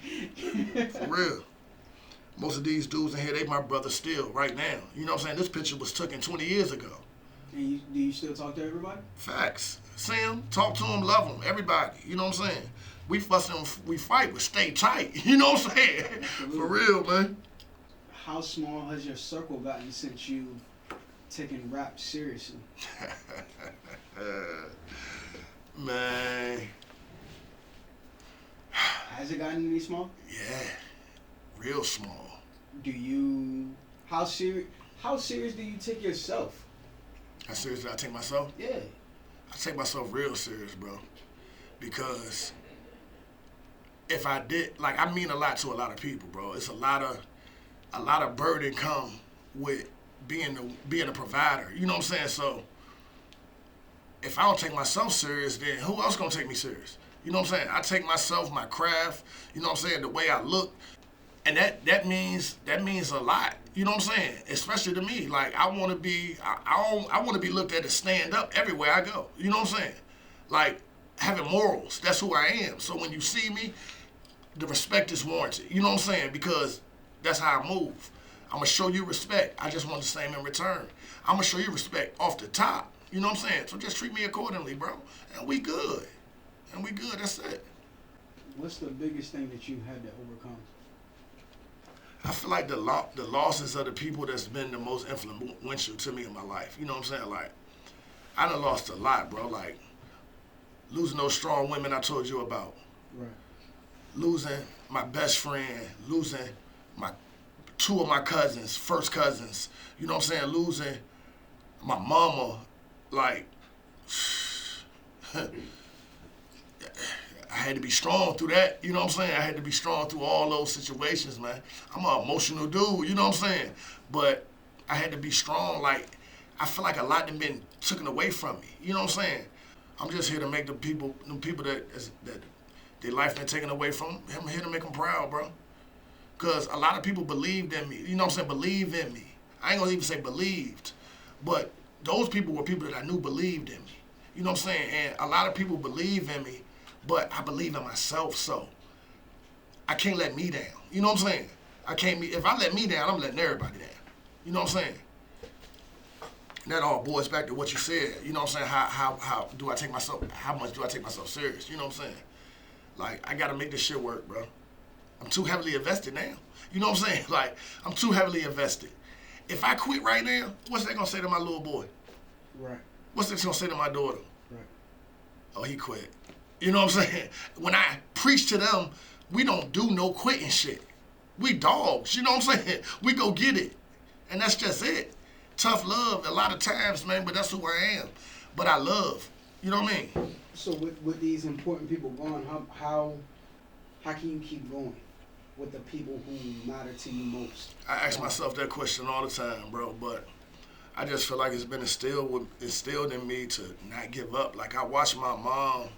For real. Most of these dudes in here, they my brothers still, right now. You know what I'm saying? This picture was taken 20 years ago. And do you still talk to everybody? Facts. See them, talk to them, love them, everybody. You know what I'm saying? We fuss and we fight, but stay tight. You know what I'm saying? For real, man. How small has your circle gotten since you taking rap seriously? Man. Has it gotten any small? Yeah. Real small. How serious do you take yourself? How serious do I take myself? Yeah. I take myself real serious, bro. Because if I did, like, I mean a lot to a lot of people, bro. It's a lot of burden come with being a provider. You know what I'm saying? So if I don't take myself serious, then who else gonna take me serious? You know what I'm saying? I take myself, my craft, you know what I'm saying, the way I look, and that means a lot. You know what I'm saying? Especially to me. Like, I want to be looked at as stand up everywhere I go. You know what I'm saying? Like, having morals. That's who I am. So when you see me, the respect is warranted. You know what I'm saying? Because that's how I move. I'm gonna show you respect. I just want the same in return. I'm gonna show you respect off the top. You know what I'm saying? So just treat me accordingly, bro. And we good. That's it. What's the biggest thing that you had to overcome? I feel like the losses of the people that's been the most influential to me in my life. You know what I'm saying? Like, I done lost a lot, bro. Like, losing those strong women I told you about. Right. Losing my best friend. Losing my two of my cousins, first cousins. You know what I'm saying? Losing my mama. Like, I had to be strong through that. You know what I'm saying? I had to be strong through all those situations, man. I'm an emotional dude, you know what I'm saying? But I had to be strong. Like, I feel like a lot have been taken away from me. You know what I'm saying? I'm just here to make the people that their life been taken away from, I'm here to make them proud, bro. Because a lot of people believed in me. You know what I'm saying? Believe in me. I ain't gonna even say believed. But those people were people that I knew believed in me. You know what I'm saying? And a lot of people believe in me, but I believe in myself, so I can't let me down. You know what I'm saying? If I let me down, I'm letting everybody down. You know what I'm saying? And that all boils back to what you said. You know what I'm saying? How do I take myself, how much do I take myself serious? You know what I'm saying? Like, I gotta make this shit work, bro. I'm too heavily invested now. You know what I'm saying? Like, I'm too heavily invested. If I quit right now, what's that gonna say to my little boy? Right. What's that gonna say to my daughter? Right. Oh, he quit. You know what I'm saying? When I preach to them, we don't do no quitting shit. We dogs, you know what I'm saying? We go get it. And that's just it. Tough love a lot of times, man, but that's who I am. But I love, you know what I mean? So with these important people gone, how can you keep going with the people who matter to you most? I ask myself that question all the time, bro, but I just feel like it's been instilled in me to not give up. Like, I watched my mom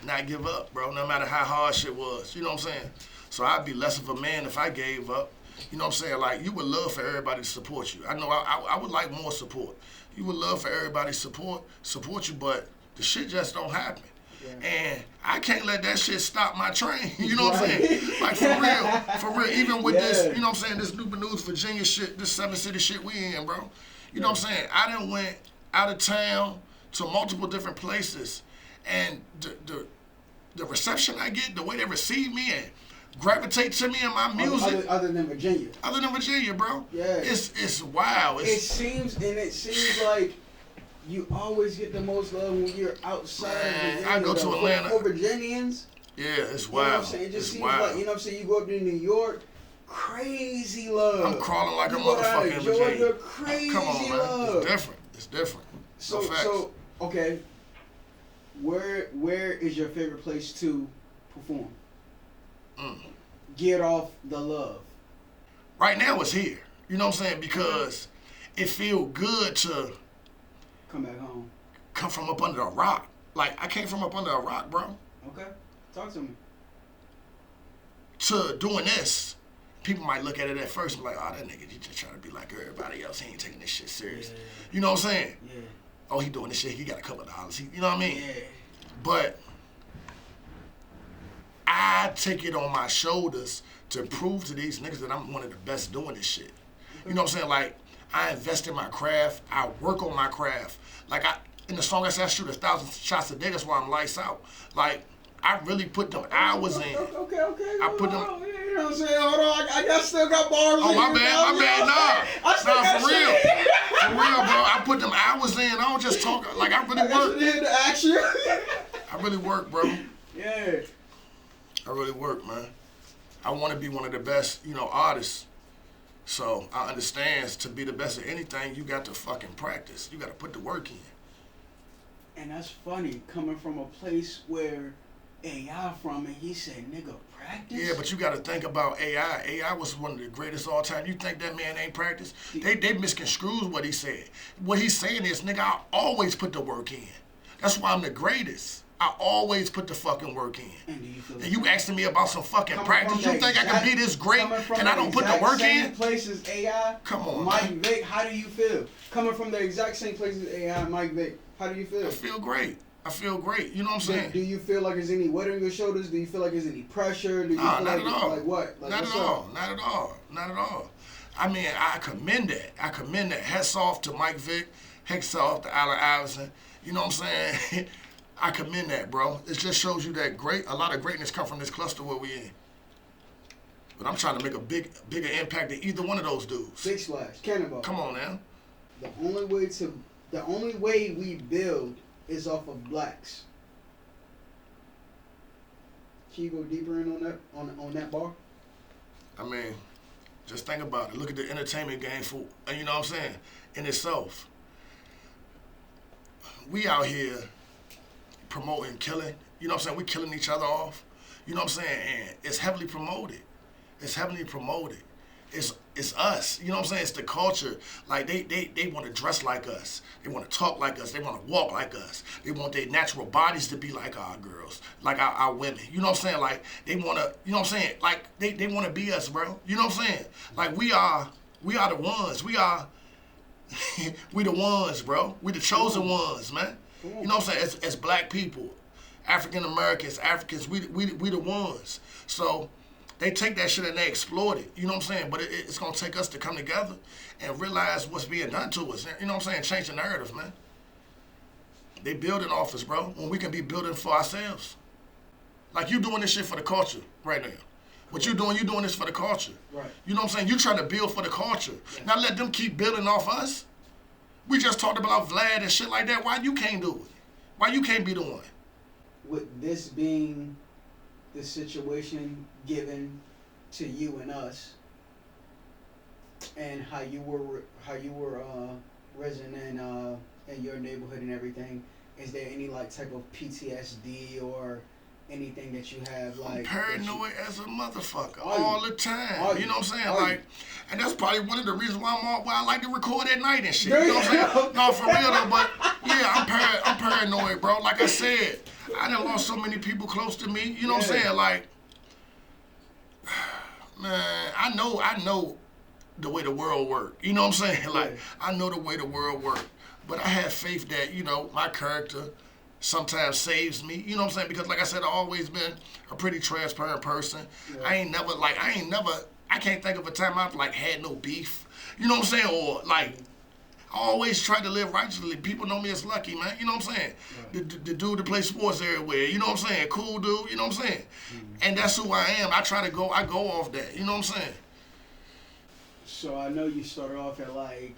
not give up, bro, no matter how hard shit was. You know what I'm saying? So I'd be less of a man if I gave up. You know what I'm saying? Like, you would love for everybody to support you. I know I would like more support. You would love for everybody to support you, but the shit just don't happen. Yeah. And I can't let that shit stop my train. You know what I'm saying? Like, for real. Even with this, you know what I'm saying, this Newport News, Virginia shit, this 7-city shit we in, bro. You know what I'm saying? I done went out of town to multiple different places, and the reception I get, the way they receive me and gravitate to me and my music. Other than Virginia. Other than Virginia, bro. Yeah. It's wild. It seems like you always get the most love when you're outside of Virginia. I go to Atlanta. For Virginians. Yeah, it's wild. You know what I'm saying? It just seems like, you know what I'm saying, you go up to New York, crazy love. I'm crawling like a motherfucker in Virginia. Georgia, crazy come on, man. love. It's different. So okay. Where is your favorite place to perform? Get off the love. Right now it's here. You know what I'm saying? Because it feel good to come back home. Come from up under a rock. Like, I came from up under a rock, bro. Okay. Talk to me. To doing this, people might look at it at first and be like, oh, that nigga, he just trying to be like everybody else. He ain't taking this shit serious. Yeah. You know what I'm saying? Yeah. Oh, he doing this shit, he got a couple of dollars. You know what I mean? Yeah. But I take it on my shoulders to prove to these niggas that I'm one of the best doing this shit. You know what I'm saying? Like, I invest in my craft. I work on my craft. Like, in the song I say I shoot 1,000 shots a day. That's why I'm lights out. Like, I really put them hours in. Okay. I put them. You know what I'm saying? Hold on. I still got bars. Oh, my bad. Nah, for real. For real, bro. I put them hours in. I don't just talk. Like, I really work. To action. I really work, bro. Yeah. I really work, man. I want to be one of the best, artists. So I understand to be the best at anything, you got to fucking practice. You got to put the work in. And that's funny, coming from a place where AI from, and he said, nigga, practice? Yeah, but you got to think about AI. AI was one of the greatest all time. You think that man ain't practiced? They misconstrued what he said. What he's saying is, nigga, I always put the work in. That's why I'm the greatest. I always put the fucking work in. And do you feel and you asking me about some fucking practice? You think I can be this great and I don't put the work in? Same place as AI. Come on, Mike man. Vick, how do you feel? Coming from the exact same place as AI, Mike Vick, how do you feel? I feel great. You know what I'm saying? Do you feel like there's any weight on your shoulders? Do you feel like there's any pressure? Do you feel not like, at all. Like what? Like not at all. Not at all. I mean, I commend that. I commend that. Hats off to Mike Vick. Hats off to Allen Iverson. You know what I'm saying? I commend that, bro. It just shows you that a lot of greatness come from this cluster where we in. But I'm trying to make a bigger impact than either one of those dudes. Big splash, cannonball. Come on now. The only way we build is off of blacks. Can you go deeper in on that on that bar? I mean, just think about it. Look at the entertainment game you know what I'm saying, in itself. We out here promoting killing. You know what I'm saying? We killing each other off. You know what I'm saying? And it's heavily promoted. It's heavily promoted. It's us. You know what I'm saying? It's the culture. Like they want to dress like us. They want to talk like us. They want to walk like us. They want their natural bodies to be like our girls, like our women. You know what I'm saying? Like they want to. You know what I'm saying? Like they want to be us, bro. You know what I'm saying? Like we are the ones. We the ones, bro. We the chosen ones, man. You know what I'm saying? As black people, African Americans, Africans, we the ones. So they take that shit and they exploit it. You know what I'm saying? But it's gonna take us to come together and realize what's being done to us. You know what I'm saying? Change the narrative, man. They building off us, bro, when we can be building for ourselves. Like you doing this shit for the culture right now. What you doing this for the culture. Right. You know what I'm saying? You trying to build for the culture. Yeah. Now let them keep building off us. We just talked about Vlad and shit like that. Why you can't do it? Why you can't be the one? With this being the situation given to you and us, and how you were resident in your neighborhood and everything, is there any like type of PTSD or anything that you have like? I'm paranoid as a motherfucker all the time. You know what I'm saying? Like, and that's probably one of the reasons why I like to record at night and shit. You know what I'm saying? No, for real though. But yeah, I'm paranoid, bro. Like I said, I done lost so many people close to me. You know what I'm saying? Like, man, I know the way the world works. You know what I'm saying? Like, I know the way the world works. But I have faith that, you know, my character sometimes saves me. You know what I'm saying? Because like I said, I've always been a pretty transparent person. Yeah. I can't think of a time I've like had no beef. You know what I'm saying? Or like, I always try to live righteously. People know me as Lucky, man. You know what I'm saying? Right. The dude that plays sports everywhere. You know what I'm saying? Cool dude. You know what I'm saying? And that's who I am. I go off that. You know what I'm saying? So I know you started off at like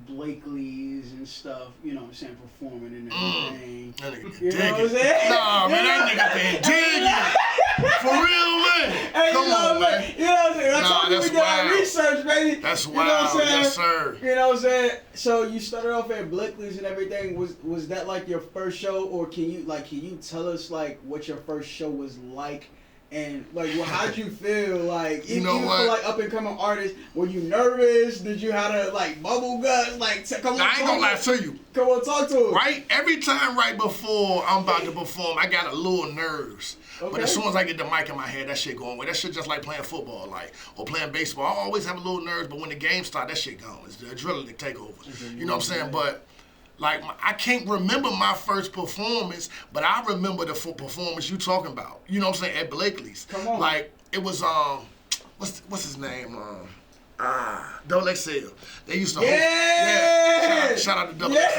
Blakely's and stuff, you know what I'm saying, performing and everything. That nigga you know what I'm saying? Nah, man, that nigga been digging. For real, man. Hey, Come on, man. You know what I'm saying? I told you we got research, baby. That's wild. You know what I'm saying? Yes, sir. You know what I'm saying? So you started off at Blakely's and everything. Was that like your first show, or can you tell us like what your first show was like? And like, well, how'd you feel? Like, you know even what? for like up and coming artists, were you nervous? Did you have to like bubble guts? Like, come on, I ain't gonna lie to you. Come on, talk to us. Right, every time right before I'm about to perform, I got a little nerves. Okay. But as soon as I get the mic in my head, that shit going away. That shit just like playing football, like, or playing baseball. I always have a little nerves, but when the game starts, that shit gone. It's the adrenaline take over. You know what I'm saying? But like, I can't remember my first performance, but I remember the performance you talking about. You know what I'm saying? At Blakely's. Come on. Like, it was, what's his name? Double XL. They used to host. Yeah. Shout out to Double XL.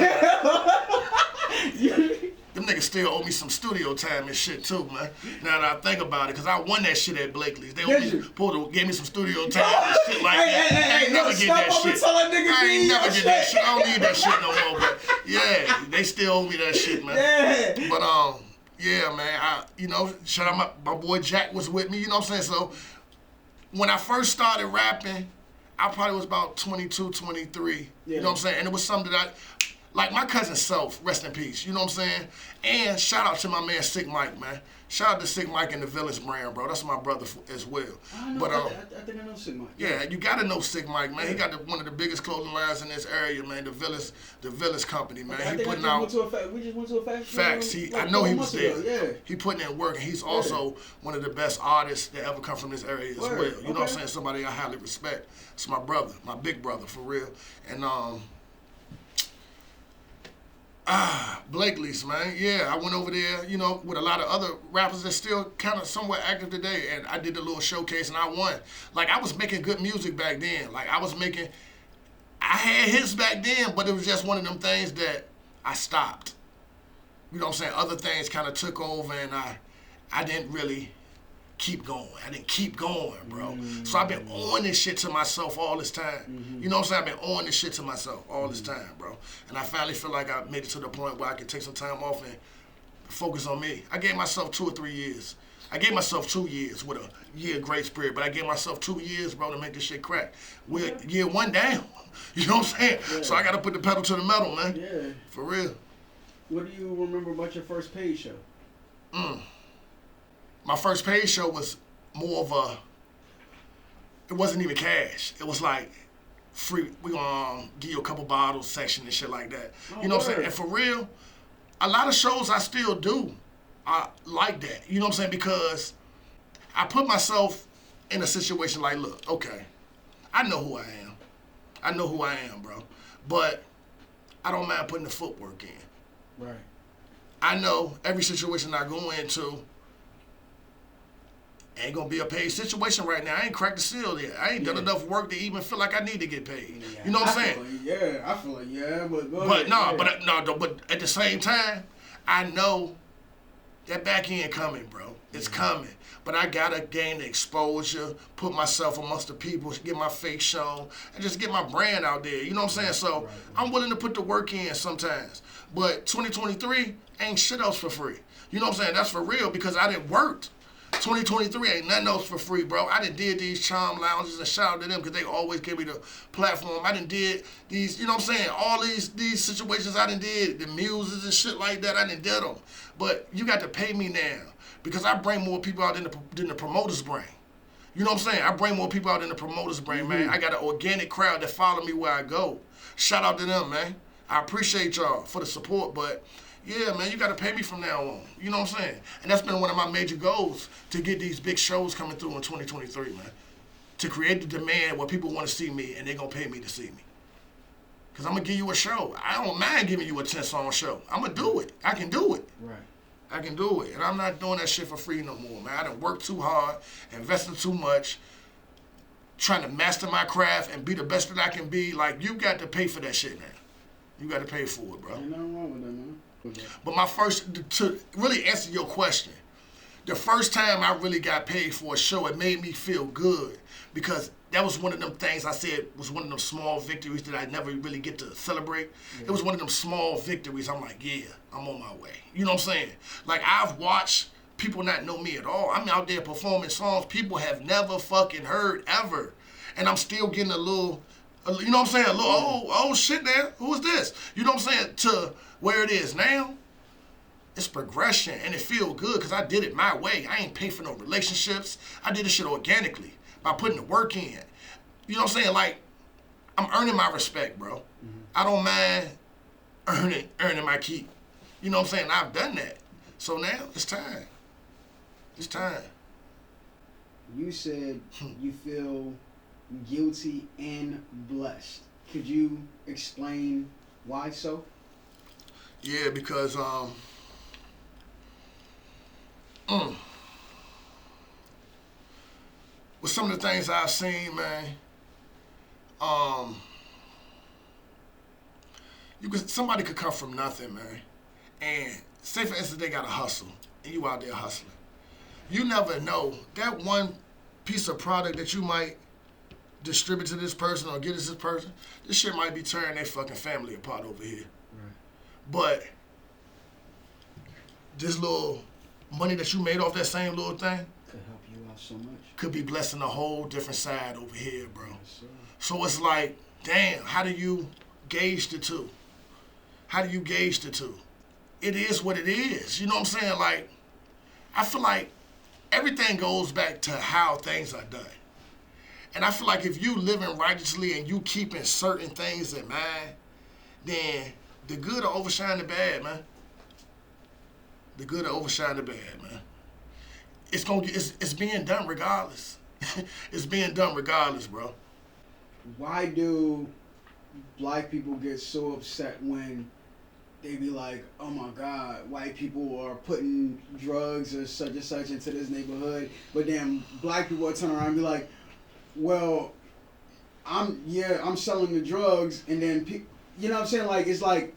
Them niggas still owe me some studio time and shit too, man. Now that I think about it, because I won that shit at Blakely's. They gave me some studio time and shit like that. I ain't never get that shit. I ain't never get that shit. I don't need that shit no more. But yeah, they still owe me that shit, man. Yeah. But yeah, man. You know, shout out my boy Jack was with me. You know what I'm saying? So when I first started rapping, I probably was about 22, 23. You know what I'm saying? And it was something that like my cousin Self, rest in peace, you know what I'm saying? And shout out to my man Sick Mike, man. Shout out to Sick Mike and the Village brand, bro. That's my brother as well. I think I know Sick Mike. Yeah, you gotta know Sick Mike, man. He got one of the biggest clothing lines in this area, man. The Village company, man. Okay, he putting out. We just went to a fashion. Facts. I know he was there. Yeah. He putting in work, and he's also one of the best artists that ever come from this area as well. You know what I'm saying? Somebody I highly respect. It's my brother, my big brother, for real. And Blakely's, man. Yeah, I went over there, you know, with a lot of other rappers that still kind of somewhat active today, and I did a little showcase and I won. Like, I was making good music back then. Like, I had hits back then, but it was just one of them things that I stopped. You know what I'm saying? Other things kind of took over, and I didn't really keep going. I didn't keep going, bro. So I've been on this shit to myself all this time. You know what I'm saying? I've been on this shit to myself all this time, bro. And I finally feel like I made it to the point where I can take some time off and focus on me. I gave myself 2 or 3 years. I gave myself 2 years with a year grace period, but I gave myself 2 years, bro, to make this shit crack. We're year 1 down. You know what I'm saying? Yeah. So I got to put the pedal to the metal, man. Yeah. For real. What do you remember about your first paid show? My first paid show was more of it wasn't even cash. It was like free. We gonna give you a couple bottles section and shit like that. You know what I'm saying? And for real, a lot of shows I still do. I like that. You know what I'm saying? Because I put myself in a situation like, look, okay, I know who I am. I know who I am, bro. But I don't mind putting the footwork in. Right. I know every situation I go into ain't gonna be a paid situation right now. I ain't cracked the seal yet. I ain't done enough work to even feel like I need to get paid. Yeah. You know what I'm saying? I feel like, yeah, but go but ahead. But at the same time, I know that back end coming, bro. It's coming. But I gotta gain the exposure, put myself amongst the people, get my face shown, and just get my brand out there. You know what I'm saying? So I'm willing to put the work in sometimes. But 2023 ain't shit else for free. You know what I'm saying? That's for real because I done worked. 2023 ain't nothing else for free, bro. I done did these charm lounges and shout out to them because they always give me the platform. I done did these, you know what I'm saying, all these situations I done did, the muses and shit like that, I done did them. But you got to pay me now because I bring more people out than the promoters bring. You know what I'm saying? I bring more people out than the promoters bring, man. I got an organic crowd that follow me where I go. Shout out to them, man. I appreciate y'all for the support, but yeah, man, you got to pay me from now on. You know what I'm saying? And that's been one of my major goals to get these big shows coming through in 2023, man. To create the demand where people want to see me and they're going to pay me to see me. Because I'm going to give you a show. I don't mind giving you a 10-song show. I'm going to do it. I can do it. Right. I can do it. And I'm not doing that shit for free no more, man. I done worked too hard, invested too much, trying to master my craft and be the best that I can be. Like, you got to pay for that shit now. You got to pay for it, bro. Ain't nothing wrong with that, man. But my first, to really answer your question, the first time I really got paid for a show, it made me feel good because that was one of them things I said was one of them small victories that I never really get to celebrate. Yeah. It was one of them small victories. I'm like, yeah, I'm on my way. You know what I'm saying? Like, I've watched people not know me at all. I'm out there performing songs people have never fucking heard ever. And I'm still getting a little, you know what I'm saying? A little, oh shit, man, who is this? You know what I'm saying? To where it is now, it's progression, and it feel good because I did it my way. I ain't pay for no relationships. I did this shit organically by putting the work in. You know what I'm saying? Like, I'm earning my respect, bro. I don't mind earning my keep. You know what I'm saying? I've done that. So now, it's time. It's time. You said you feel guilty and blessed. Could you explain why so? Yeah, because with some of the things I've seen, man, somebody could come from nothing, man, and say for instance they got a hustle and you out there hustling. You never know that one piece of product that you might distribute to this person or get to this person, this shit might be tearing their fucking family apart over here. But this little money that you made off that same little thing could help you out so much. Could be blessing a whole different side over here, bro. Yes, so it's like, damn, how do you gauge the two? How do you gauge the two? It is what it is. You know what I'm saying? Like, I feel like everything goes back to how things are done. And I feel like if you living righteously and you keeping certain things in mind, then the good will overshine the bad, man. The good will overshine the bad, man. It's being done regardless. It's being done regardless, bro. Why do black people get so upset when they be like, oh my God, white people are putting drugs or such and such into this neighborhood, but then black people will turn around and be like, well, I'm selling the drugs, and then you know what I'm saying? Like it's like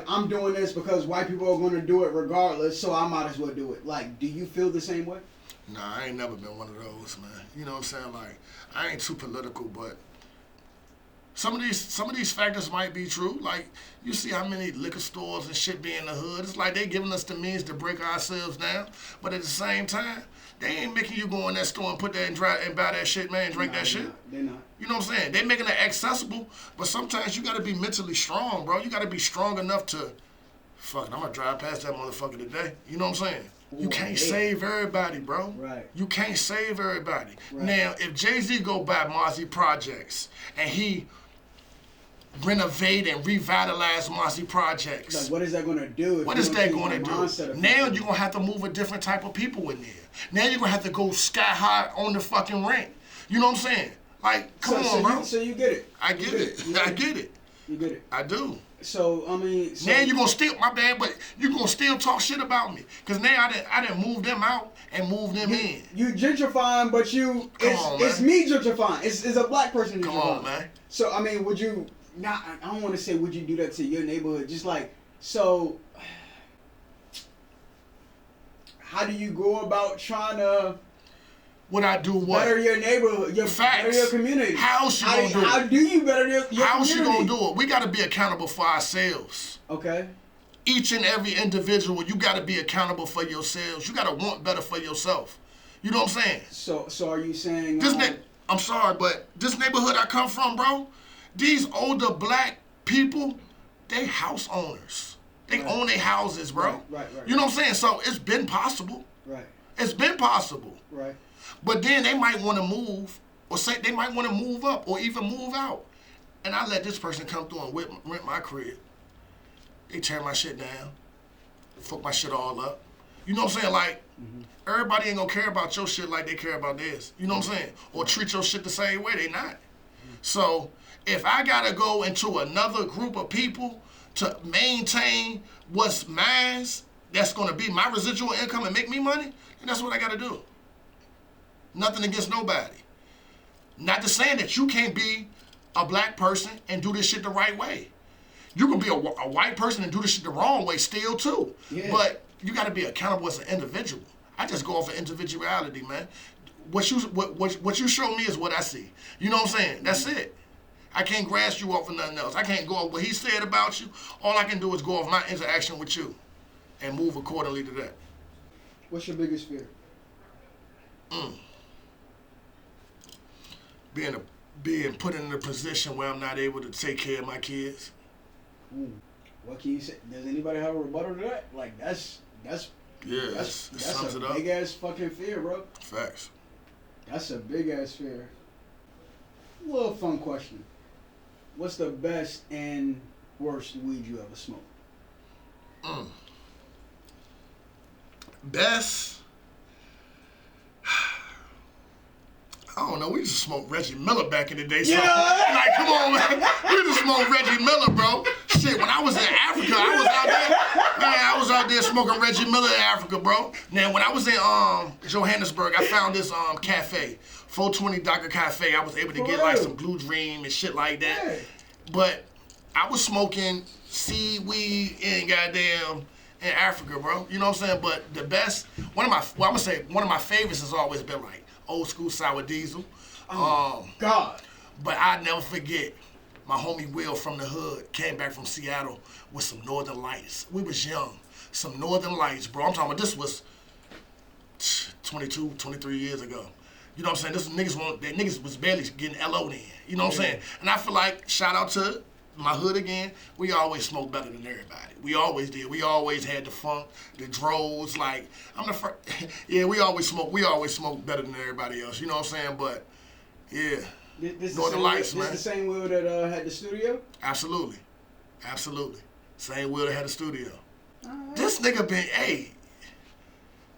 I'm doing this because white people are going to do it regardless, so I might as well do it. Like, do you feel the same way? Nah, I ain't never been one of those, man. You know what I'm saying? Like, I ain't too political, but some of these factors might be true. Like, you see how many liquor stores and shit be in the hood. It's like they giving us the means to break ourselves down, but at the same time, they ain't making you go in that store and put that and buy that shit, man, and drink that shit. They're not. You know what I'm saying? They making it accessible, but sometimes you got to be mentally strong, bro. You got to be strong enough to, fuck it, I'm going to drive past that motherfucker today. You know what I'm saying? You can't save everybody, bro. Right. You can't save everybody. Right. Now, if Jay-Z go buy Marcy Projects and he renovate and revitalize Marcy Projects. Like, what is that going to do? What is that going to do? Now you're going to have to move a different type of people in there. Now you're going to have to go sky high on the fucking rent. You know what I'm saying? Like, come on, bro. So you get it. I get it. I get it. You get it. I do. So, I mean... now you're going to still... My bad, but you're going to still talk shit about me. Because now I didn't move them out and move them in. You gentrifying, but you... It's me gentrifying. It's a black person gentrifying. Come on, man. So, I mean, would you... I don't want to say would you do that to your neighborhood. Just like... So... How do you go about trying to... What I do what? Better your neighborhood, better your community. How else you gonna do it? How do you better your community? How else you gonna do it? We gotta be accountable for ourselves. Okay. Each and every individual, you gotta be accountable for yourselves. You gotta want better for yourself. You know what I'm saying? So are you saying I'm sorry, but this neighborhood I come from, bro, these older black people, they house owners. They own their houses, bro. Right. You know what I'm saying? So it's been possible. Right. It's been possible. Right. But then they might want to move, or say they might want to move up, or even move out. And I let this person come through and rent my crib. They tear my shit down, fuck my shit all up. You know what I'm saying? Like, everybody ain't gonna care about your shit like they care about theirs. You know what I'm saying? Or treat your shit the same way. They not. So if I gotta go into another group of people to maintain what's mine, that's gonna be my residual income and make me money, then that's what I gotta do. Nothing against nobody. Not to saying that you can't be a black person and do this shit the right way. You can be a white person and do this shit the wrong way still too. Yeah. But you got to be accountable as an individual. I just go off of individuality, man. What you show me is what I see. You know what I'm saying? That's it. I can't grasp you off of nothing else. I can't go off what he said about you. All I can do is go off my interaction with you and move accordingly to that. What's your biggest fear? Being put in a position where I'm not able to take care of my kids. What can you say? Does anybody have a rebuttal to that? Like that's a big ass fucking fear, bro. Facts. That's a big ass fear. A little fun question. What's the best and worst weed you ever smoked? Best. I don't know. We used to smoke Reggie Miller back in the day. So, like, come on, man. We used to smoke Reggie Miller, bro. Shit, when I was in Africa, I was out there smoking Reggie Miller in Africa, bro. Now, when I was in Johannesburg, I found this cafe, 420 Dr. Cafe. I was able to get like some Blue Dream and shit like that. Yeah. But I was smoking seaweed in Africa, bro. You know what I'm saying? But the best, one of my favorites has always been like old school sour diesel. God. But I never forget, my homie Will from the hood came back from Seattle with some Northern Lights. We was young. Some Northern Lights, bro. I'm talking about this was 22, 23 years ago. You know what I'm saying? Niggas was barely getting LO then. You know what I'm saying? And I feel like, shout out to my hood again, we always smoked better than everybody. We always did. We always had the funk, the dros. Like, I'm the first. Yeah, we always smoked better than everybody else. You know what I'm saying? But yeah, Northern Lights, man. This the same Will that had the studio? Absolutely. Same Will that had the studio. Right. This nigga been,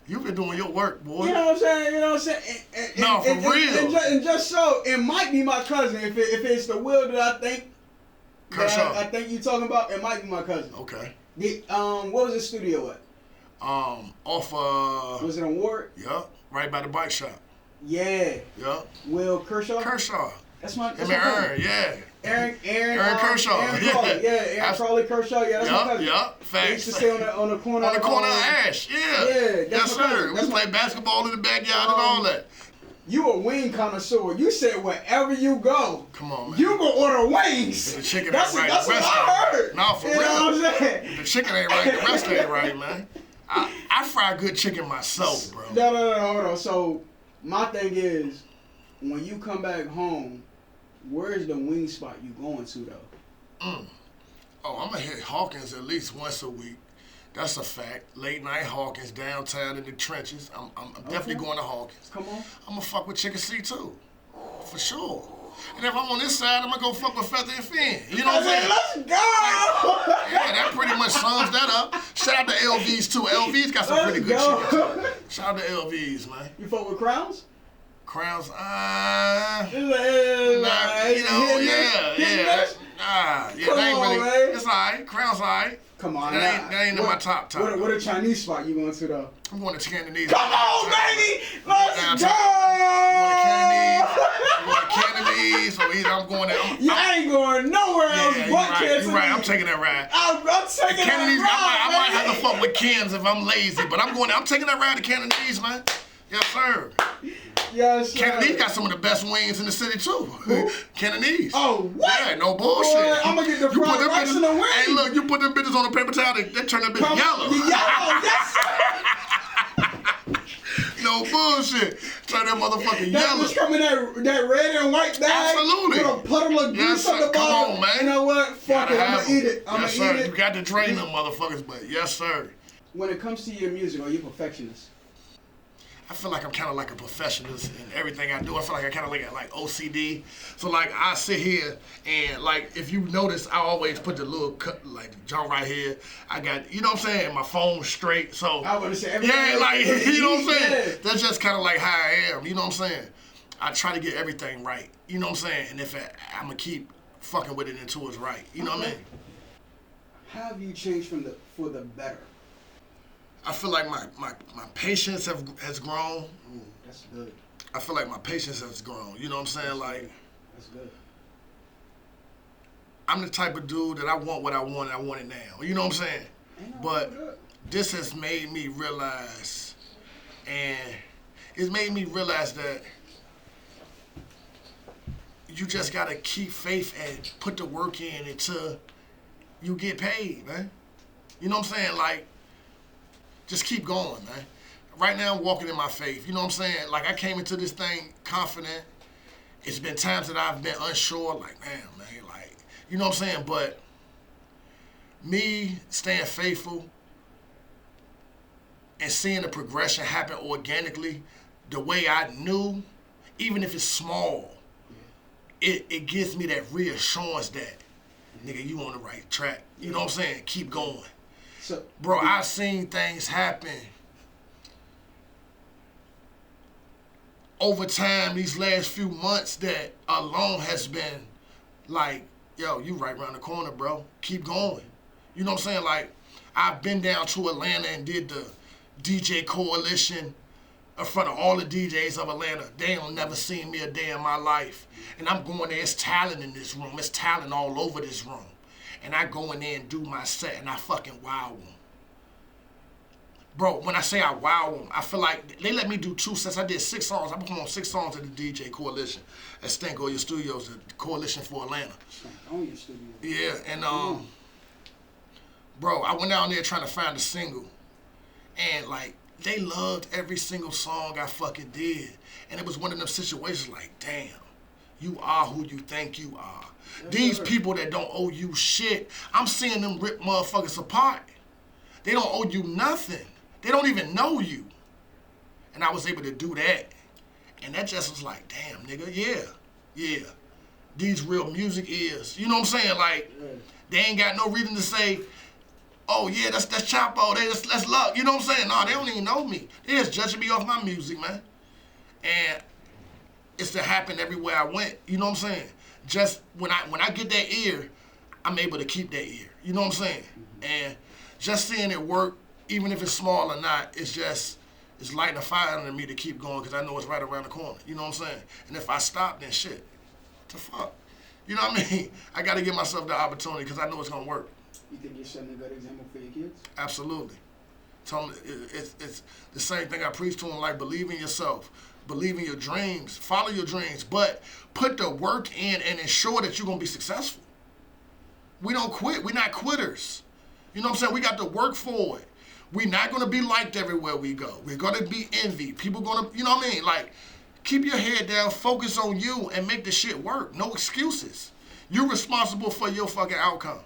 you been doing your work, boy. You know what I'm saying? No, for real. And just so, it might be my cousin if it's the Will that I think Kershaw. I think you talking about. It might be my cousin. Okay. What was the studio at? Off Was it on Ward? Yup. Right by the bike shop. Yeah. Yup. Will Kershaw? Kershaw. That's my Him and Aaron, yeah. Aaron Kershaw. Aaron Crawley. Yeah, Aaron Crawley Kershaw. Yeah, that's my cousin. Yup. Facts. They used to stay on the corner. On the corner of Ash. Yeah. Yeah. Yes, sir. We played basketball in the backyard and all that. You a wing connoisseur. You said wherever you go, come on, man. You go order wings. The chicken that's ain't right. That's what I heard. No, for you real. Know what I'm saying? The chicken ain't right. The rest ain't right, man. I fry good chicken myself, bro. No, hold on. So my thing is, when you come back home, where's the wing spot you going to though? Oh, I'm gonna hit Hawkins at least once a week. That's a fact. Late night Hawkins, downtown in the trenches. I'm definitely going to Hawkins. Come on. I'm gonna fuck with Chicken C too, for sure. And if I'm on this side, I'm gonna go fuck with Feather and Finn. You know what I'm saying? Let's go! Yeah, that pretty much sums that up. Shout out to LVs too. LVs got some pretty good shit too. Shout out to LVs, man. You fuck with Crowns? Crowns, yeah. yeah. They ain't really. Man. It's alright. Crowns alright. Come on, that ain't in my top. What a Chinese spot you going to though? I'm going to Cantonese. Come on, baby, let's go! I'm going to Cantonese, so either I'm going there. You ain't going nowhere else but Cantonese. You're right. I'm taking that ride. I'm taking Cantonese. that ride. I might have to fuck with Cans if I'm lazy, but I'm going. I'm taking that ride to Cantonese, man. Yes, sir. Yes, sir. Cantonese got some of the best wings in the city too. Cantonese. Oh, what? Yeah, no bullshit. Boy, I'm gonna get the fried rice and the wings. Hey, look, you put them bitches on a paper towel, they turn that bitch yellow. Yellow, yes. No bullshit. Turn that motherfucker yellow. Just come in that red and white bag. Absolutely. With a puddle of grease on the bottom. Come on, man. You know what? Fuck it. I'm gonna eat it. Yes, sir. You got to train them motherfuckers, but yes, sir. When it comes to your music, are you a perfectionist? I feel like I'm kind of like a perfectionist in everything I do. I feel like I kind of like OCD. So like I sit here and like if you notice, I always put the little cut like the jump right here. I got you know what I'm saying, my phone straight. So I want to say everything. Yeah, like you know what I'm saying. Yeah. That's just kind of like how I am. You know what I'm saying. I try to get everything right. You know what I'm saying. And if I'm gonna keep fucking with it until it's right. You know what I mean. How have you changed for the better? I feel like my patience has grown. Ooh, that's good. I feel like my patience has grown. You know what I'm saying? Like, that's good. I'm the type of dude that I want what I want and I want it now. You know what I'm saying? But this has made me realize, and it's made me realize that you just gotta keep faith and put the work in until you get paid, man. You know what I'm saying? Like, just keep going, man. Right now, I'm walking in my faith. You know what I'm saying? Like, I came into this thing confident. It's been times that I've been unsure, like, man, like, you know what I'm saying? But me staying faithful and seeing the progression happen organically the way I knew, even if it's small, it gives me that reassurance that, nigga, you on the right track. You know what I'm saying? Keep going. So, bro, I've seen things happen over time these last few months that alone has been like, yo, you right around the corner, bro. Keep going. You know what I'm saying? Like, I've been down to Atlanta and did the DJ coalition in front of all the DJs of Atlanta. They don't never seen me a day in my life. And I'm going there, it's talent in this room. It's talent all over this room. And I go in there and do my set and I fucking wow them. Bro, when I say I wow them, I feel like they let me do 2 sets. I did 6 songs. I performed 6 songs at the DJ Coalition at Stanko Your Studios, the Coalition for Atlanta. On your studio. Yeah, and bro, I went down there trying to find a single. And like, they loved every single song I fucking did. And it was one of them situations like, damn, you are who you think you are. These people that don't owe you shit, I'm seeing them rip motherfuckers apart. They don't owe you nothing. They don't even know you. And I was able to do that. And that just was like, damn, nigga, yeah. These real music is. You know what I'm saying? Like, they ain't got no reason to say, oh yeah, that's Chapo, that's luck. You know what I'm saying? No, they don't even know me. They just judging me off my music, man. And it's to happen everywhere I went. You know what I'm saying? Just when I get that ear, I'm able to keep that ear. You know what I'm saying? And just seeing it work, even if it's small or not, it's lighting a fire under me to keep going because I know it's right around the corner. You know what I'm saying? And if I stop, then shit, the fuck. You know what I mean? I got to give myself the opportunity because I know it's gonna work. You think you're setting a good example for your kids? Absolutely. Tell them it's the same thing I preach to them, like believe in yourself, believe in your dreams, follow your dreams, but put the work in and ensure that you're gonna be successful. We don't quit. We're not quitters. You know what I'm saying? We got to work for it. We're not gonna be liked everywhere we go. We're gonna be envied. People gonna, you know what I mean? Like, keep your head down, focus on you, and make the shit work. No excuses. You're responsible for your fucking outcome.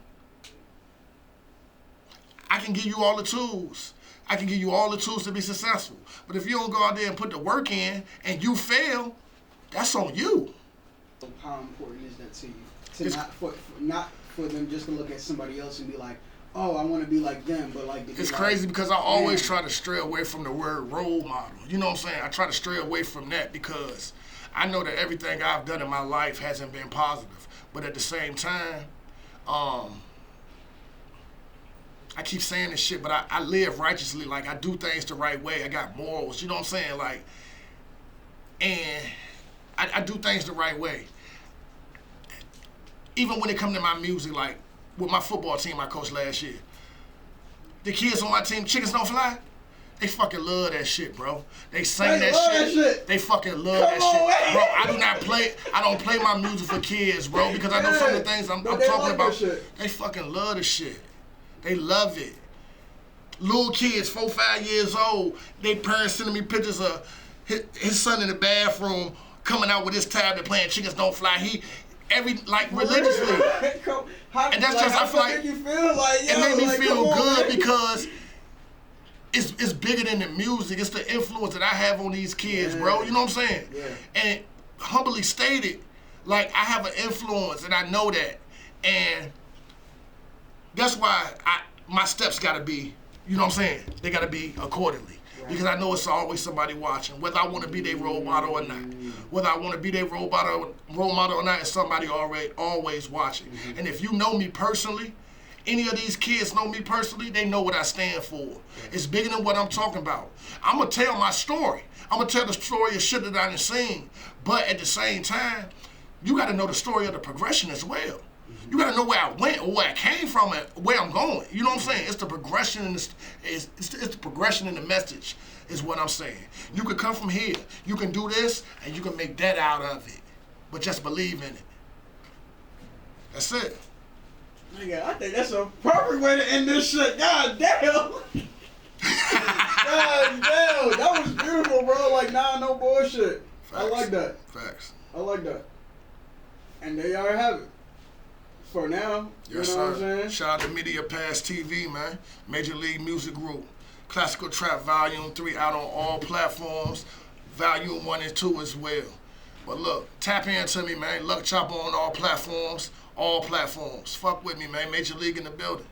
I can give you all the tools. I can give you all the tools to be successful. But if you don't go out there and put the work in and you fail, that's on you. How important is that to you? Not for them just to look at somebody else and be like, oh, I want to be like them, but like... It's crazy because I always try to stray away from the word role model. You know what I'm saying? I try to stray away from that because I know that everything I've done in my life hasn't been positive. But at the same time, I keep saying this shit, but I live righteously. Like, I do things the right way. I got morals. You know what I'm saying? Like, and I do things the right way. Even when it comes to my music, like, with my football team I coached last year, the kids on my team, Chickens Don't Fly, they fucking love that shit, bro. They sing that shit. They fucking love that shit. Bro, I don't play my music for kids, bro, because I know some of the things I'm talking about. They fucking love the shit. They love it. Little kids, 4, 5 years old, they parents sending me pictures of his son in the bathroom coming out with his tablet playing Chickens Don't Fly. Religiously. And that's just, I feel like, it made me feel good because it's bigger than the music. It's the influence that I have on these kids, bro. You know what I'm saying? Yeah. And humbly stated, like, I have an influence and I know that. And that's why my steps gotta be, you know what I'm saying? They gotta be accordingly. Right. Because I know it's always somebody watching, whether I want to be their role model or not. Whether I want to be their role model or not, it's somebody always watching. Mm-hmm. And if you know me personally, any of these kids know me personally, they know what I stand for. Yeah. It's bigger than what I'm talking about. I'm going to tell my story. I'm going to tell the story of shit that I done seen. But at the same time, you got to know the story of the progression as well. Mm-hmm. You got to know where I went or where I came from and where I'm going. You know what I'm saying? It's the progression and it's the progression in the message is what I'm saying. You could come from here. You can do this and you can make that out of it. But just believe in it. That's it. Nigga, I think that's a perfect way to end this shit. God damn. God damn. That was beautiful, bro. Like, nah, no bullshit. Facts. I like that. Facts. I like that. And there y'all have it. For now, yes, you know what I'm saying? Shout out to Media Pass TV, man. Major League Music Group. Classical Trap Volume 3 out on all platforms. Volume 1 and 2 as well. But look, tap into me, man. Luck Chapo on all platforms. All platforms. Fuck with me, man. Major League in the building.